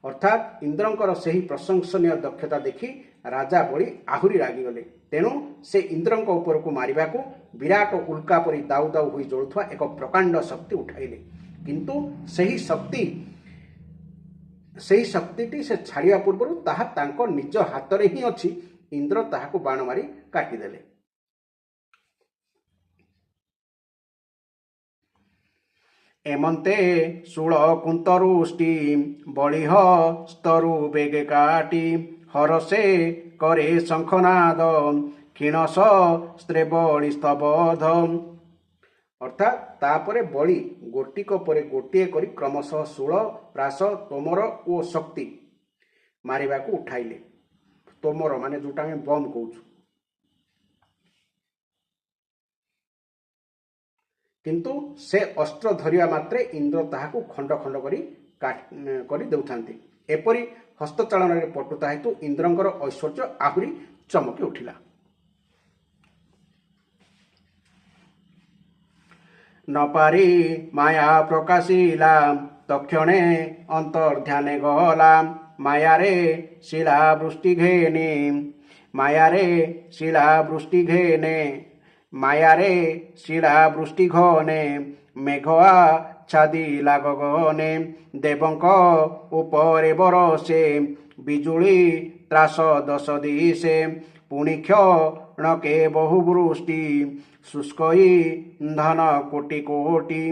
ଅର୍ଥାତ୍ ଇନ୍ଦ୍ରଙ୍କର ସେହି ପ୍ରଶଂସନୀୟ ଦକ୍ଷତା ଦେଖି ରାଜା ବଳି ଆହୁରି ରାଗିଗଲେ। ତେଣୁ ସେ ଇନ୍ଦ୍ରଙ୍କ ଉପରକୁ ମାରିବାକୁ ବିରାଟ ଉଲ୍କା ପରି ଦାଉ ଦାଉ ହୋଇ ଜଳୁଥିବା ଏକ ପ୍ରକାଣ୍ଡ ଶକ୍ତି ଉଠାଇଲେ। କିନ୍ତୁ ସେହି ଶକ୍ତିଟି ସେ ଛାଡ଼ିବା ପୂର୍ବରୁ ତାହା ତାଙ୍କ ନିଜ ହାତରେ ହିଁ ଅଛି। ଇନ୍ଦ୍ର ତାହାକୁ ବାଣ ମାରି କାଟିଦେଲେ। ଏମନ୍ତେ ଶୂଳ କୁନ୍ତରୁଷ୍ଟି ବଳି ହସ୍ତରୁ ବେଗେ କାଟି। ହରସେ କରେ ଶଙ୍ଖନାଦ କ୍ଷୀଣ ଶସ୍ତ୍ରେ ବଳି ସ୍ତବଧ। ଅର୍ଥାତ୍ ତାପରେ ବଳି ଗୋଟିକ ପରେ ଗୋଟିଏ କରି କ୍ରମଶଃ ଶୂଳ, ପ୍ରାସ, ତୋମର ଓ ଶକ୍ତି ମାରିବାକୁ ଉଠାଇଲେ। ତୋମର ମାନେ ଯୋଉଟା ଆମେ ବମ୍ କହୁଛୁ। କିନ୍ତୁ ସେ ଅସ୍ତ୍ର ଧରିବା ମାତ୍ରେ ଇନ୍ଦ୍ର ତାହାକୁ ଖଣ୍ଡ ଖଣ୍ଡ କରି ଦେଉଥାନ୍ତି। ଏପରି ହସ୍ତଚାଳନାରେ ପଟୁତା ହେତୁ ଇନ୍ଦ୍ରଙ୍କର ଐଶ୍ୱର୍ଯ୍ୟ ଆହୁରି ଚମକି ଉଠିଲା। ନ ପାରି ମାୟା ପ୍ରକାଶିଲା ତକ୍ଷଣେ ଅନ୍ତର୍ଧ୍ୟାନେ ଗଲା। ମାୟାରେ ଶିଳା ବୃଷ୍ଟି ଘେନେ। ମାୟାରେ ଶିଳା ବୃଷ୍ଟି ଘେନେ। ମାୟାରେ ଶିଳା ବୃଷ୍ଟି ଘନେ। ମେଘ ଆଚ୍ଛାଦିଲା ଗଗନେ। ଦେବଙ୍କ ଉପରେ ବରଷେ ବିଜୁଳି ତ୍ରାସ 10 ଦିଶେ। ପୁଣି କ୍ଷଣକେ ବହୁ ବୃଷ୍ଟି ଶୁଷ୍କ ଇନ୍ଧନ କୋଟି କୋଟି।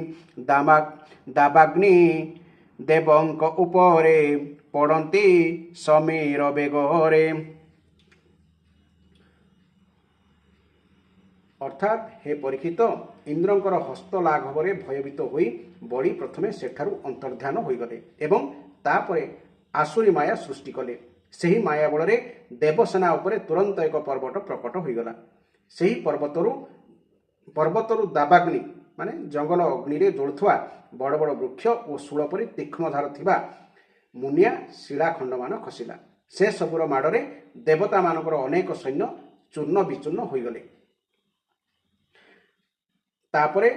ଦାବାଗ୍ନି ଦେବଙ୍କ ଉପରେ ପଡ଼ନ୍ତି ସମୀର ବେଗରେ। ଅର୍ଥାତ୍ ହେ ପରୀକ୍ଷିତ, ଇନ୍ଦ୍ରଙ୍କର ହସ୍ତ ଲାଘବରେ ଭୟଭୀତ ହୋଇ ବଳି ପ୍ରଥମେ ସେଠାରୁ ଅନ୍ତର୍ଧ୍ୟାନ ହୋଇଗଲେ ଏବଂ ତାପରେ ଆସୁରୀ ମାୟା ସୃଷ୍ଟି କଲେ। ସେହି ମାୟା ବଳରେ ଦେବସେନା ଉପରେ ତୁରନ୍ତ ଏକ ପର୍ବତ ପ୍ରକଟ ହୋଇଗଲା। ସେହି ପର୍ବତରୁ ଦାବାଗ୍ନି ମାନେ ଜଙ୍ଗଲ ଅଗ୍ନିରେ ଜଳୁଥିବା ବଡ଼ ବଡ଼ ବୃକ୍ଷ ଓ ଶୂଳ ପରି ତୀକ୍ଷ୍ଣ ଧାର ଥିବା ମୁନିଆ ଶିଳାଖଣ୍ଡମାନ ଖସିଲା। ସେ ସବୁର ମାଡ଼ରେ ଦେବତାମାନଙ୍କର ଅନେକ ସୈନ୍ୟ ଚୂର୍ଣ୍ଣ ବିଚୂର୍ଣ୍ଣ ହୋଇଗଲେ। ତାପରେ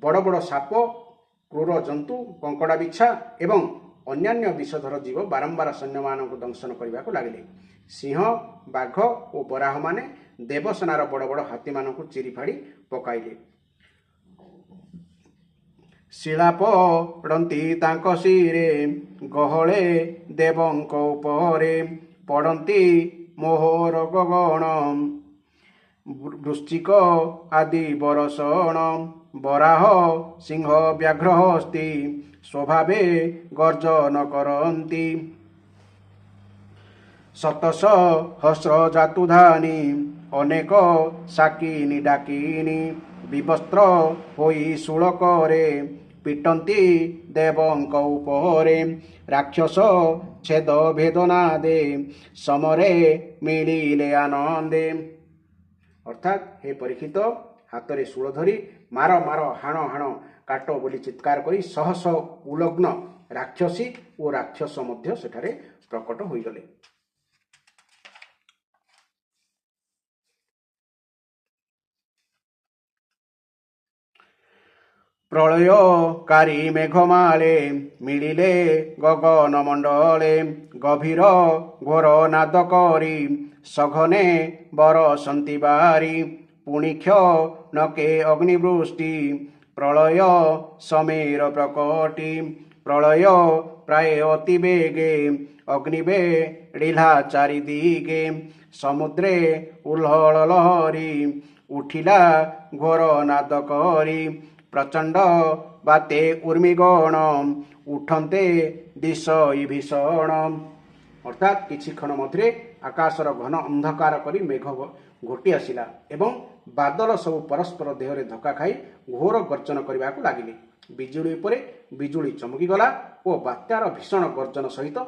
ବଡ଼ ବଡ଼ ସାପ, କ୍ରୂର ଜନ୍ତୁ, କଙ୍କଡ଼ା ବିଛା ଏବଂ ଅନ୍ୟାନ୍ୟ ବିଷଧର ଜୀବ ବାରମ୍ବାର ସୈନ୍ୟମାନଙ୍କୁ ଦଂଶନ କରିବାକୁ ଲାଗିଲେ। ସିଂହ, ବାଘ ଓ ବରାହମାନେ ଦେବସେନାର ବଡ଼ ବଡ଼ ହାତୀମାନଙ୍କୁ ଚିରି ଫାଡ଼ି ପକାଇଲେ। ଶିଳା ପଡ଼ନ୍ତି ତାଙ୍କ ଶିରେ ଗହଳେ ଦେବଙ୍କ ଉପରେ। ପଡ଼ନ୍ତି ମୋହର ଗଗନ ବୃଶ୍ଚିକ ଆଦି ବରଷଣ। ବରାହ ସିଂହ ବ୍ୟାଘ୍ର ହସ୍ତି ସ୍ୱଭାବେ ଗର୍ଜନ କରନ୍ତି। ଶତସହସ୍ର ଜାତୁଧାନୀ ଅନେକ ସାକିନି ଡାକିନି। ବିବସ୍ତ୍ର ହୋଇ ଶୂଳକରେ ପିଟନ୍ତି ଦେବଙ୍କ ଉପରେ। ରାକ୍ଷସ ଛେଦ ଭେଦନାଦେ ସମରେ ମିଳିଲେ ଆନନ୍ଦେ। ଅର୍ଥାତ୍ ହେ ପରୀକ୍ଷିତ, ହାତରେ ଶୂଳ ଧରି ମାର ମାର ହାଣ ହାଣ କାଟ ବୋଲି ଚିତ୍କାର କରି ଶହ ଶହ ଉଲଗ୍ନ ରାକ୍ଷସୀ ଓ ରାକ୍ଷସ ମଧ୍ୟ ସେଠାରେ ପ୍ରକଟ ହୋଇଗଲେ। ପ୍ରଳୟକାରୀ ମେଘମାଳେ ମିଳିଲେ ଗଗନ ମଣ୍ଡଳେ, ଗଭୀର ଘୋର ନାଦ କରି ସଘନେ ବରସନ୍ତି ବାରି। ପୁଣି କ୍ଷଣକେ ଅଗ୍ନିବୃଷ୍ଟି ପ୍ରଳୟ ସମୀର ପ୍ରକଟି, ପ୍ରଳୟ ପ୍ରାୟ ଅତି ବେଗେ ଅଗ୍ନିବେଢ଼ିଲା ଚାରିଦିଗେ। ସମୁଦ୍ରେ ଉଲ୍ହଳ ଲହରୀ ଉଠିଲା ଘୋର ନାଦ କରି, ପ୍ରଚଣ୍ଡ ବାତେ ଉର୍ମିଗଣ ଉଠନ୍ତେ ଦିଶଇ ଭୀଷଣ। ଅର୍ଥାତ୍ କିଛି କ୍ଷଣ ମଧ୍ୟରେ ଆକାଶର ଘନ ଅନ୍ଧକାର କରି ମେଘ ଘୋଟି ଆସିଲା ଏବଂ ବାଦଲ ସବୁ ପରସ୍ପର ଦେହରେ ଧକ୍କା ଖାଇ ଘୋର ଗର୍ଜନ କରିବାକୁ ଲାଗିଲେ। ବିଜୁଳି ଉପରେ ବିଜୁଳି ଚମକିଗଲା ଓ ବାତ୍ୟାର ଭୀଷଣ ଗର୍ଜନ ସହିତ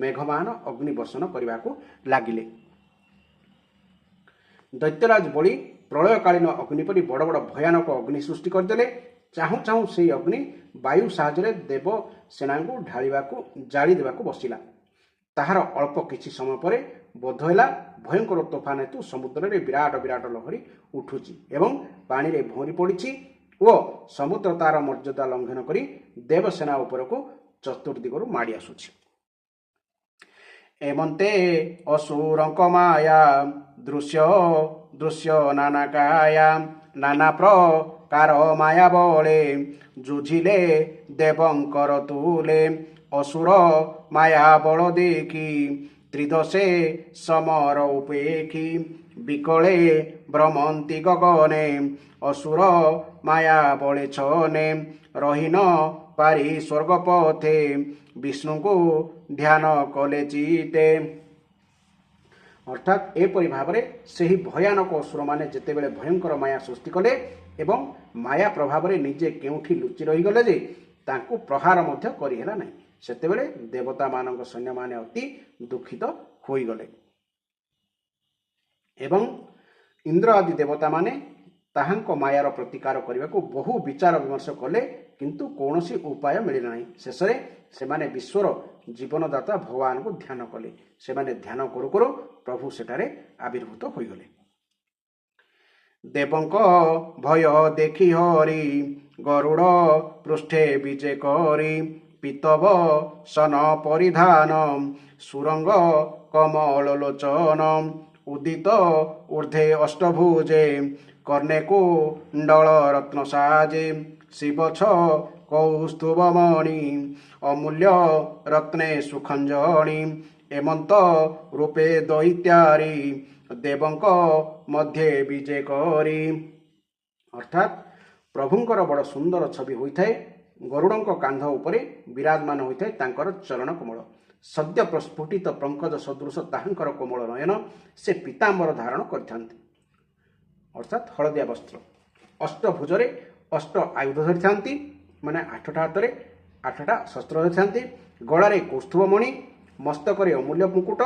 ମେଘମାନ ଅଗ୍ନି ବର୍ଷଣ କରିବାକୁ ଲାଗିଲେ। ଦୈତ୍ୟରାଜ ବଳି ପ୍ରଳୟକାଳୀନ ଅଗ୍ନି ପରି ବଡ଼ ବଡ଼ ଭୟାନକ ଅଗ୍ନି ସୃଷ୍ଟି କରିଦେଲେ। ଚାହୁଁ ଚାହୁଁ ସେହି ଅଗ୍ନି ବାୟୁ ସାହାଯ୍ୟରେ ଦେବସେନାଙ୍କୁ ଜାଳି ଦେବାକୁ ବସିଲା। ତାହାର ଅଳ୍ପ କିଛି ସମୟ ପରେ ବୋଧ ହେଲା ଭୟଙ୍କର ତୋଫାନ ହେତୁ ସମୁଦ୍ରରେ ବିରାଟ ବିରାଟ ଲହରୀ ଉଠୁଛି ଏବଂ ପାଣିରେ ଭଉଁରି ପଡ଼ିଛି ଓ ସମୁଦ୍ର ତାର ମର୍ଯ୍ୟାଦା ଲଙ୍ଘନ କରି ଦେବସେନା ଉପରକୁ ଚତୁର୍ଦିଗରୁ ମାଡ଼ି ଆସୁଛି। ଏମନ୍ତେ ଅସୁରଙ୍କ ମାୟା ଦୃଶ୍ୟ ଦୃଶ୍ୟ ନାନା କାୟା, ନାନା ପ୍ରକାର ମାୟା ବଳେ ଯୁଝିଲେ ଦେବଙ୍କର ତୁଲେ। ଅସୁର ମାୟା ବଳ ଦେଖି ତ୍ରିଦଶେ ସମର ଉପେକ୍ଷୀ, ବିକଳେ ଭ୍ରମନ୍ତି ଗଗନେ ଅସୁର ମାୟା ବଳେ ଛନେ। ରହିନ ପାରି ସ୍ୱର୍ଗ ପଥେ ବିଷ୍ଣୁଙ୍କୁ ଧ୍ୟାନ କଲେ ଚିତେ। ଅର୍ଥାତ୍ ଏପରି ଭାବରେ ସେହି ଭୟାନକ ଅସୁରମାନେ ଯେତେବେଳେ ଭୟଙ୍କର ମାୟା ସୃଷ୍ଟି କଲେ ଏବଂ ମାୟା ପ୍ରଭାବରେ ନିଜେ କେଉଁଠି ଲୁଚି ରହିଗଲେ ଯେ ତାଙ୍କୁ ପ୍ରହାର ମଧ୍ୟ କରିହେଲା ନାହିଁ, ସେତେବେଳେ ଦେବତାମାନଙ୍କ ସୈନ୍ୟମାନେ ଅତି ଦୁଃଖିତ ହୋଇଗଲେ ଏବଂ ଇନ୍ଦ୍ର ଆଦି ଦେବତାମାନେ ତାହାଙ୍କ ମାୟାର ପ୍ରତିକାର କରିବାକୁ ବହୁ ବିଚାର ବିମର୍ଶ କଲେ, କିନ୍ତୁ କୌଣସି ଉପାୟ ମିଳିଲା ନାହିଁ। ଶେଷରେ ସେମାନେ ବିଶ୍ୱର ଜୀବନଦାତା ଭଗବାନଙ୍କୁ ଧ୍ୟାନ କଲେ। ସେମାନେ ଧ୍ୟାନ କରୁ କରୁ ପ୍ରଭୁ ସେଠାରେ ଆବିର୍ଭୂତ ହୋଇଗଲେ। ଦେବଙ୍କ ଭୟ ଦେଖି ହରି ଗରୁଡ଼ ପୃଷ୍ଠେ ବିଜେ କରି, ପିତବ ସନ ପରିଧାନ ସୁରଙ୍ଗ କମଳ ଲୋଚନ। ଉଦିତ ଊର୍ଦ୍ଧ୍ୱେ ଅଷ୍ଟଭୁଜେ କର୍ଣ୍ଣେ କୁଣ୍ଡଳ ରତ୍ନ ସାଜେ, ଶିବଛ କୌସ୍ତୁଭମଣି ଅମୂଲ୍ୟ ରତ୍ନେ ସୁଖଞ୍ଜଣି। ଏମନ୍ତ ରୂପେ ଦୈତ୍ୟାରି ଦେବଙ୍କ ମଧ୍ୟରେ ବିଜେ କରି। ଅର୍ଥାତ୍ ପ୍ରଭୁଙ୍କର ବଡ଼ ସୁନ୍ଦର ଛବି ହୋଇଥାଏ। ଗରୁଡ଼ଙ୍କ କାନ୍ଧ ଉପରେ ବିରାଜମାନ ହୋଇଥାଏ ତାଙ୍କର ଚରଣ କମଳ। ସଦ୍ୟ ପ୍ରସ୍ଫୁଟିତ ପଙ୍କଜ ସଦୃଶ ତାହାଙ୍କର କୋମଳ ନୟନ। ସେ ପୀତାମ୍ବର ଧାରଣ କରିଥାନ୍ତି ଅର୍ଥାତ୍ ହଳଦିଆ ବସ୍ତ୍ର। ଅଷ୍ଟଭୁଜରେ ଅଷ୍ଟ ଆୟୁଧ ଧରିଥାନ୍ତି, ମାନେ 8ଟା ହାତରେ 8ଟା ଶସ୍ତ୍ର ଧରିଥାନ୍ତି। ଗଳାରେ କୌସ୍ତୁଭମଣି, ମସ୍ତକରେ ଅମୂଲ୍ୟ ମୁକୁଟ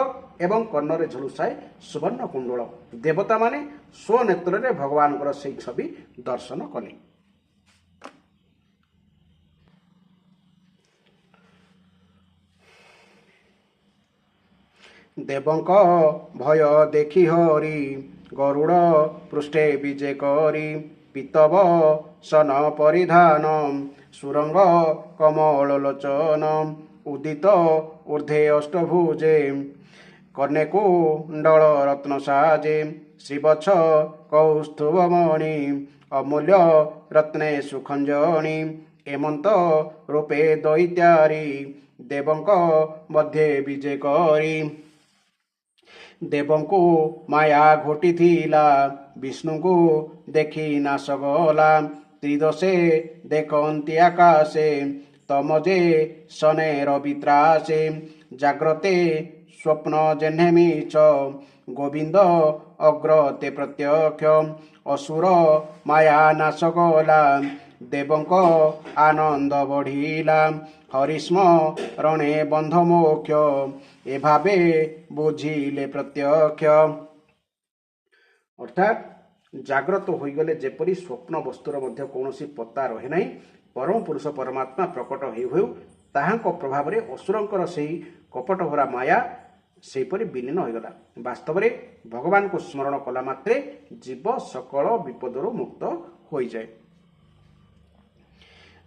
ଏବଂ କର୍ଣ୍ଣରେ ଝୁଲୁଥାଏ ସୁବର୍ଣ୍ଣ କୁଣ୍ଡଳ। ଦେବତାମାନେ ସ୍ୱନେତ୍ରରେ ଭଗବାନଙ୍କର ସେହି ଛବି ଦର୍ଶନ କଲେ। ଦେବଙ୍କ ଭୟ ଦେଖି ହରି ଗରୁଡ଼ ପୃଷ୍ଠେ ବିଜେ କରି, ପିତବ ସନ ପରିଧାନ ସୁରଙ୍ଗ କମଳ ଲୋଚନ। ଉଦିତ ଊର୍ଦ୍ଧ୍ୱେ ଅଷ୍ଟଭୁଜେ କର୍ଣ୍ଣେ କୁଣ୍ଡଳ ରତ୍ନ ସାଜେ, ଶ୍ରୀବତ୍ସ କୌସ୍ତୁଭମଣି ଅମୂଲ୍ୟ ରତ୍ନେ ସୁଖଞ୍ଜଣି। ଏମନ୍ତ ରୂପେ ଦୈତ୍ୟାରି ଦେବଙ୍କ ମଧ୍ୟରେ ବିଜେ କରି। ଦେବଙ୍କୁ ମାୟା ଘୋଟିଥିଲା ବିଷ୍ଣୁଙ୍କୁ ଦେଖି ନାଶ ଗଲା। ତ୍ରିଦଶେ ଦେଖନ୍ତି ଆକାଶେ ତମ ଯେ ଶନେର ବିତ୍ରାସେ। ଜାଗ୍ରତେ ସ୍ୱପ୍ନ ଯେହ୍ନେ ମିଛ ଗୋବିନ୍ଦ ଅଗ୍ରତେ ପ୍ରତ୍ୟକ୍ଷ। ଅସୁର ମାୟା ନାଶ ଗଲା ଦେବଙ୍କ ଆନନ୍ଦ ବଢ଼ିଲା। ହରିସ୍ମରଣେ ବନ୍ଧ ମୋକ୍ଷ ଏଭାବେ ବୁଝିଲେ ପ୍ରତ୍ୟକ୍ଷ। ଅର୍ଥାତ୍ ଜାଗ୍ରତ ହୋଇଗଲେ ଯେପରି ସ୍ୱପ୍ନ ବସ୍ତୁର ମଧ୍ୟ କୌଣସି ପତ୍ତା ରହେ ନାହିଁ, ପରମ ପୁରୁଷ ପରମାତ୍ମା ପ୍ରକଟ ହେଉ ହେଉ ତାହାଙ୍କ ପ୍ରଭାବରେ ଅସୁରଙ୍କର ସେହି କପଟ ଭରା ମାୟା ସେହିପରି ବିଲୀନ ହୋଇଗଲା। ବାସ୍ତବରେ ଭଗବାନଙ୍କୁ ସ୍ମରଣ କଲା ମାତ୍ରେ ଜୀବ ସକଳ ବିପଦରୁ ମୁକ୍ତ ହୋଇଯାଏ।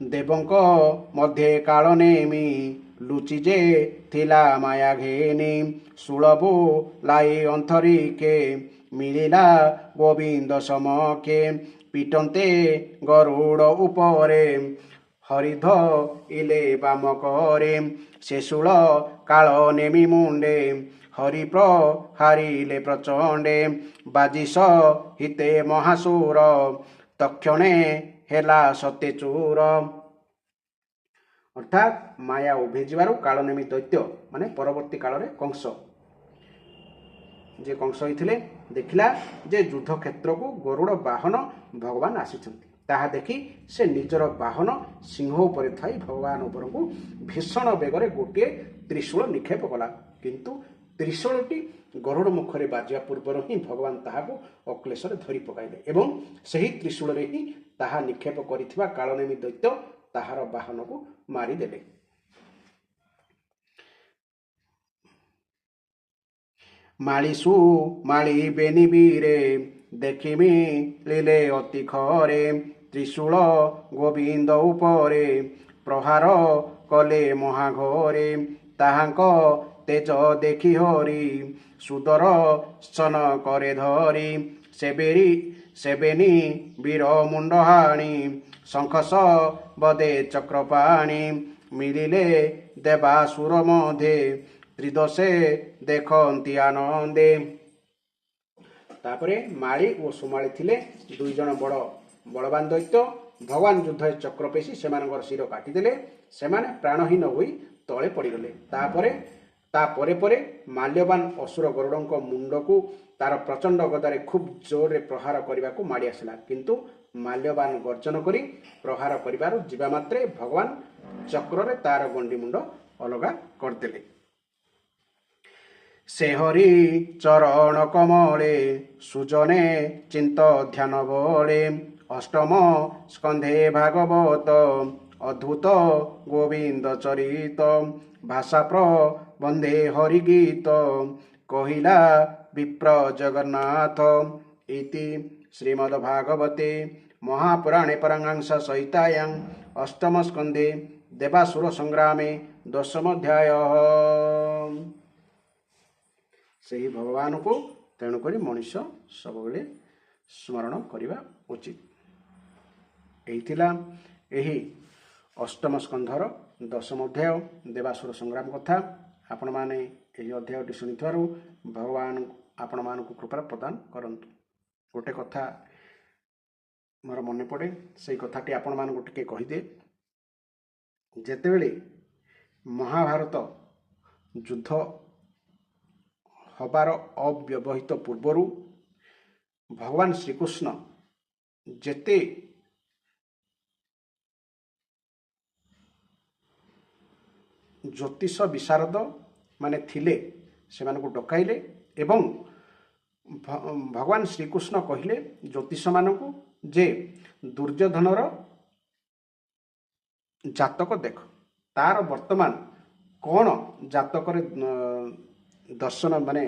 ଦେବଙ୍କ ମଧ୍ୟେ କାଳ ନେମି ଲୁଚି ଯେ ଥିଲା ମାୟା ଘେନି, ସୁଳଭୁ লাই ଅନ୍ତରିକେ ମିଳିଲା ଗୋବିନ୍ଦ ସମକେ, ପିଟନ୍ତେ ଗରୁଡ଼ ଉପରେ ହରିଧ ଇଲେ ବାମ କରେ, ସେ ଶୂଳ କାଳ ନେମି ମୁଣ୍ଡେ ହରି ପ୍ରହାରିଲେ ପ୍ରଚଣ୍ଡେ, ବାଜିସ ହିତେ ମହାସୁର ତକ୍ଷଣେ ହେଲା ସତେ ଚୋର। ଅର୍ଥାତ୍ ମାୟା ଉଭେଇ ଯିବାରୁ କାଳନେମି ଦୈତ୍ୟ ମାନେ ପରବର୍ତ୍ତୀ କାଳରେ କଂସ, ଯେ କଂସ ହୋଇଥିଲେ, ଦେଖିଲା ଯେ ଯୁଦ୍ଧ କ୍ଷେତ୍ରକୁ ଗରୁଡ଼ ବାହନ ଭଗବାନ ଆସିଛନ୍ତି। ତାହା ଦେଖି ସେ ନିଜର ବାହନ ସିଂହ ଉପରେ ଥାଇ ଭଗବାନ ଉପରକୁ ଭୀଷଣ ବେଗରେ ଗୋଟିଏ ତ୍ରିଶୂଳ ନିକ୍ଷେପ କଲା। କିନ୍ତୁ ତ୍ରିଶୂଳଟି ଗରୁଡ଼ ମୁଖରେ ବାଜିବା ପୂର୍ବରୁ ହିଁ ଭଗବାନ ତାହାକୁ ଅକ୍ଲେଶରେ ଧରି ପକାଇଲେ ଏବଂ ସେହି ତ୍ରିଶୂଳରେ ହିଁ ତାହା ନିକ୍ଷେପ କରିଥିବା କାଳନେମି ଦୈତ୍ୟ ତାହାର ବାହନକୁ ମାରିଦେଲେ। ମାଳିସୁ ମାଳି ବେନିବିରେ ଦେଖିମି ଲିଲେ ଅତି ଖରେ, ତ୍ରିଶୂଳ ଗୋବିନ୍ଦ ଉପରେ ପ୍ରହାର କଲେ ମହାଘରେ, ତାହାଙ୍କ ତେଜ ଦେଖି ହରି ସୁଦର୍ଶନ କରେ ଧରି, ସେବେନି ବୀର ମୁଣ୍ଡ ହାଣି ଶଙ୍ଖସ ବଦେ ଚକ୍ରପାଣି, ମିଳିଲେ ଦେବାସୁର ମଧ୍ୟେ ତ୍ରିଦଶେ ଦେଖନ୍ତି ଆନନ୍ଦେ। ତାପରେ ମାଳି ଓ ସୁମାଳି ଥିଲେ ଦୁଇ ଜଣ ବଡ଼ ବଳବାନ ଦୈତ୍ୟ। ଭଗବାନ ଯୁଦ୍ଧରେ ଚକ୍ର ପେଶି ସେମାନଙ୍କର ଶିର କାଟିଦେଲେ। ସେମାନେ ପ୍ରାଣହୀନ ହୋଇ ତଳେ ପଡ଼ିଗଲେ। ତାପରେ ପରେ ମାଲ୍ୟବାନ ଅସୁର ଗରୁଡ଼ଙ୍କ ମୁଣ୍ଡକୁ ତାର ପ୍ରଚଣ୍ଡ ଗଦାରେ ଖୁବ୍ ଜୋରରେ ପ୍ରହାର କରିବାକୁ ମାଡ଼ି ଆସିଲା। କିନ୍ତୁ ମାଲ୍ୟବାନ ଗର୍ଜନ କରି ପ୍ରହାର କରିବାରୁ ଯିବା ମାତ୍ରେ ଭଗବାନ ଚକ୍ରରେ ତାର ଗଣ୍ଡି ମୁଣ୍ଡ ଅଲଗା କରିଦେଲେ। ସେ ହରି ଚରଣ କମଳେ ସୁଜନେ ଚିନ୍ତ ଧ୍ୟାନ ବଳେ, ଅଷ୍ଟମ ସ୍କନ୍ଧେ ଭାଗବତ ଅଦ୍ଭୁତ ଗୋବିନ୍ଦ ଚରିତ, ଭାଷା ପ୍ରବନ୍ଧେ ହରି ଗୀତ କହିଲା ବିପ୍ର ଜଗନ୍ନାଥ। ଇତି ଶ୍ରୀମଦ୍ଭାଗବତେ ମହାପୁରାଣେ ପରାଂଶ ସହିତାୟାଂ ଅଷ୍ଟମ ସ୍କନ୍ଧେ ଦେବାସୁର ସଂଗ୍ରାମେ ଦଶମଧ୍ୟାୟ। ସେହି ଭଗବାନଙ୍କୁ ତେଣୁକରି ମଣିଷ ସବୁବେଳେ ସ୍ମରଣ କରିବା ଉଚିତ। ଏହି ଥିଲା ଏହି ଅଷ୍ଟମ ସ୍କନ୍ଧର ଦଶମ ଅଧ୍ୟାୟ ଦେବାସୁର ସଂଗ୍ରାମ କଥା। ଆପଣମାନେ ଏହି ଅଧ୍ୟାୟଟି ଶୁଣିଥିବାରୁ ଭଗବାନ ଆପଣମାନଙ୍କୁ କୃପା ପ୍ରଦାନ କରନ୍ତୁ। ଗୋଟେ କଥା ମୋର ମନେ ପଡ଼େ, ସେଇ କଥାଟି ଆପଣମାନଙ୍କୁ ଟିକେ କହିଦିଏ। ଯେତେବେଳେ ମହାଭାରତ ଯୁଦ୍ଧ ହେବାର ଅବ୍ୟବହିତ ପୂର୍ବରୁ ଭଗବାନ ଶ୍ରୀକୃଷ୍ଣ ଯେତେ ଜ୍ୟୋତିଷ ବିଶାରଦ ମାନେ ଥିଲେ ସେମାନଙ୍କୁ ଡକାଇଲେ ଏବଂ ଭଗବାନ ଶ୍ରୀକୃଷ୍ଣ କହିଲେ ଜ୍ୟୋତିଷମାନଙ୍କୁ ଯେ ଦୁର୍ଯ୍ୟୋଧନର ଜାତକ ଦେଖ, ତାର ବର୍ତ୍ତମାନ କ'ଣ ଜାତକରେ ଦର୍ଶନ ମାନେ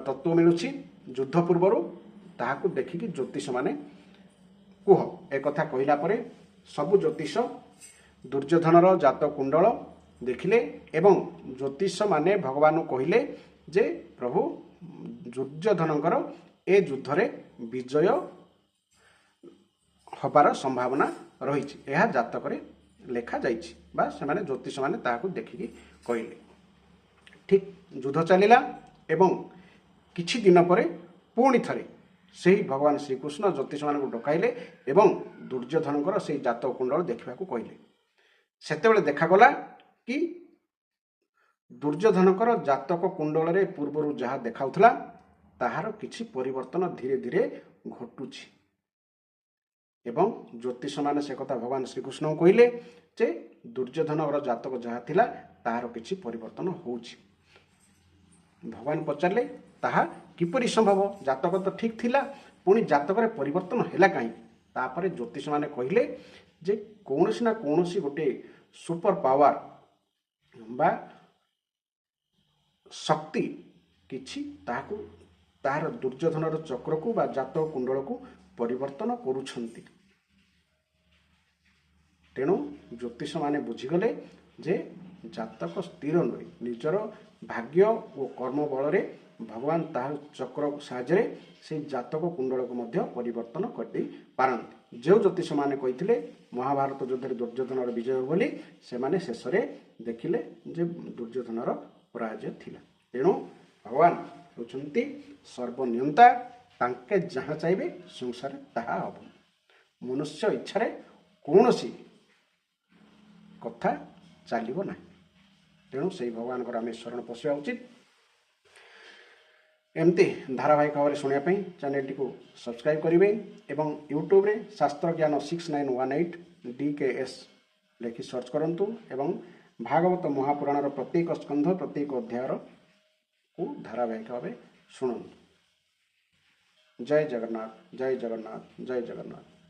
ତତ୍ତ୍ୱ ମିଳୁଛି ଯୁଦ୍ଧ ପୂର୍ବରୁ, ତାହାକୁ ଦେଖିକି ଜ୍ୟୋତିଷମାନେ କୁହ। ଏକଥା କହିଲା ପରେ ସବୁ ଜ୍ୟୋତିଷ ଦୁର୍ଯ୍ୟୋଧନର ଜାତ କୁଣ୍ଡଳ ଦେଖିଲେ ଏବଂ ଜ୍ୟୋତିଷମାନେ ଭଗବାନଙ୍କୁ କହିଲେ ଯେ ପ୍ରଭୁ ଦୁର୍ଯ୍ୟୋଧନଙ୍କର ଏ ଯୁଦ୍ଧରେ ବିଜୟ ହେବାର ସମ୍ଭାବନା ରହିଛି, ଏହା ଜାତକରେ ଲେଖାଯାଇଛି ବା ସେମାନେ ଜ୍ୟୋତିଷମାନେ ତାହାକୁ ଦେଖିକି କହିଲେ। ଠିକ୍ ଯୁଦ୍ଧ ଚାଲିଲା ଏବଂ କିଛି ଦିନ ପରେ ପୁଣି ଥରେ ସେହି ଭଗବାନ ଶ୍ରୀକୃଷ୍ଣ ଜ୍ୟୋତିଷମାନଙ୍କୁ ଡକାଇଲେ ଏବଂ ଦୁର୍ଯ୍ୟୋଧନଙ୍କର ସେହି ଜାତକ କୁଣ୍ଡଳ ଦେଖିବାକୁ କହିଲେ। ସେତେବେଳେ ଦେଖାଗଲା କି ଦୁର୍ଯ୍ୟୋଧନଙ୍କର ଜାତକ କୁଣ୍ଡଳରେ ପୂର୍ବରୁ ଯାହା ଦେଖାଉଥିଲା ତାହାର କିଛି ପରିବର୍ତ୍ତନ ଧୀରେ ଧୀରେ ଘଟୁଛି ଏବଂ ଜ୍ୟୋତିଷମାନେ ସେ କଥା ଭଗବାନ ଶ୍ରୀକୃଷ୍ଣଙ୍କୁ କହିଲେ ଯେ ଦୁର୍ଯ୍ୟୋଧନର ଜାତକ ଯାହା ଥିଲା ତାହାର କିଛି ପରିବର୍ତ୍ତନ ହେଉଛି। ଭଗବାନ ପଚାରିଲେ ତାହା କିପରି ସମ୍ଭବ? ଜାତକ ତ ଠିକ୍ ଥିଲା, पुणी जातक परिवर्तन है कहीं तापर ज्योतिष मैंने कहले जे कौन ना कौन गोटे सुपर पावर बा शक्ति किछि ताहाकु तार दुर्योधनर चक्र को बा जातक कुंडल को परिवर्तन करुछंती। तेणु ज्योतिष माने बुझीगले जे जातक स्थिर नुहे निजर भाग्य और कर्म बल भगवान तार चक्र साहाय्य से जातक कुंडल को मध्य परिवर्तन कर पारती। जो ज्योतिष माने कही महाभारत युद्ध दुर्योधनर विजय बोली से माने शेष देखिले जे दुर्योधनर पराजय थिला। तेणु भगवान होचंती सर्वनियंता तांके जहाँ चाहिए संसार ताहा हम मनुष्य इच्छा कौन कथा चलो ना। तेणु से भगवान आम शरण पशिया उचित। एमती धारावाहिक भाव में शुणापी चैनल को सब्सक्राइब करेंगे एवं यूट्यूब रे शास्त्र ज्ञान 6918 DKS लिखि सर्च करूँ एवं भागवत महापुराण प्रत्येक स्कंध प्रत्येक अध्याय को धारावाहिक भाव शुणु। जय जगन्नाथ जय जगन्नाथ जय जगन्नाथ।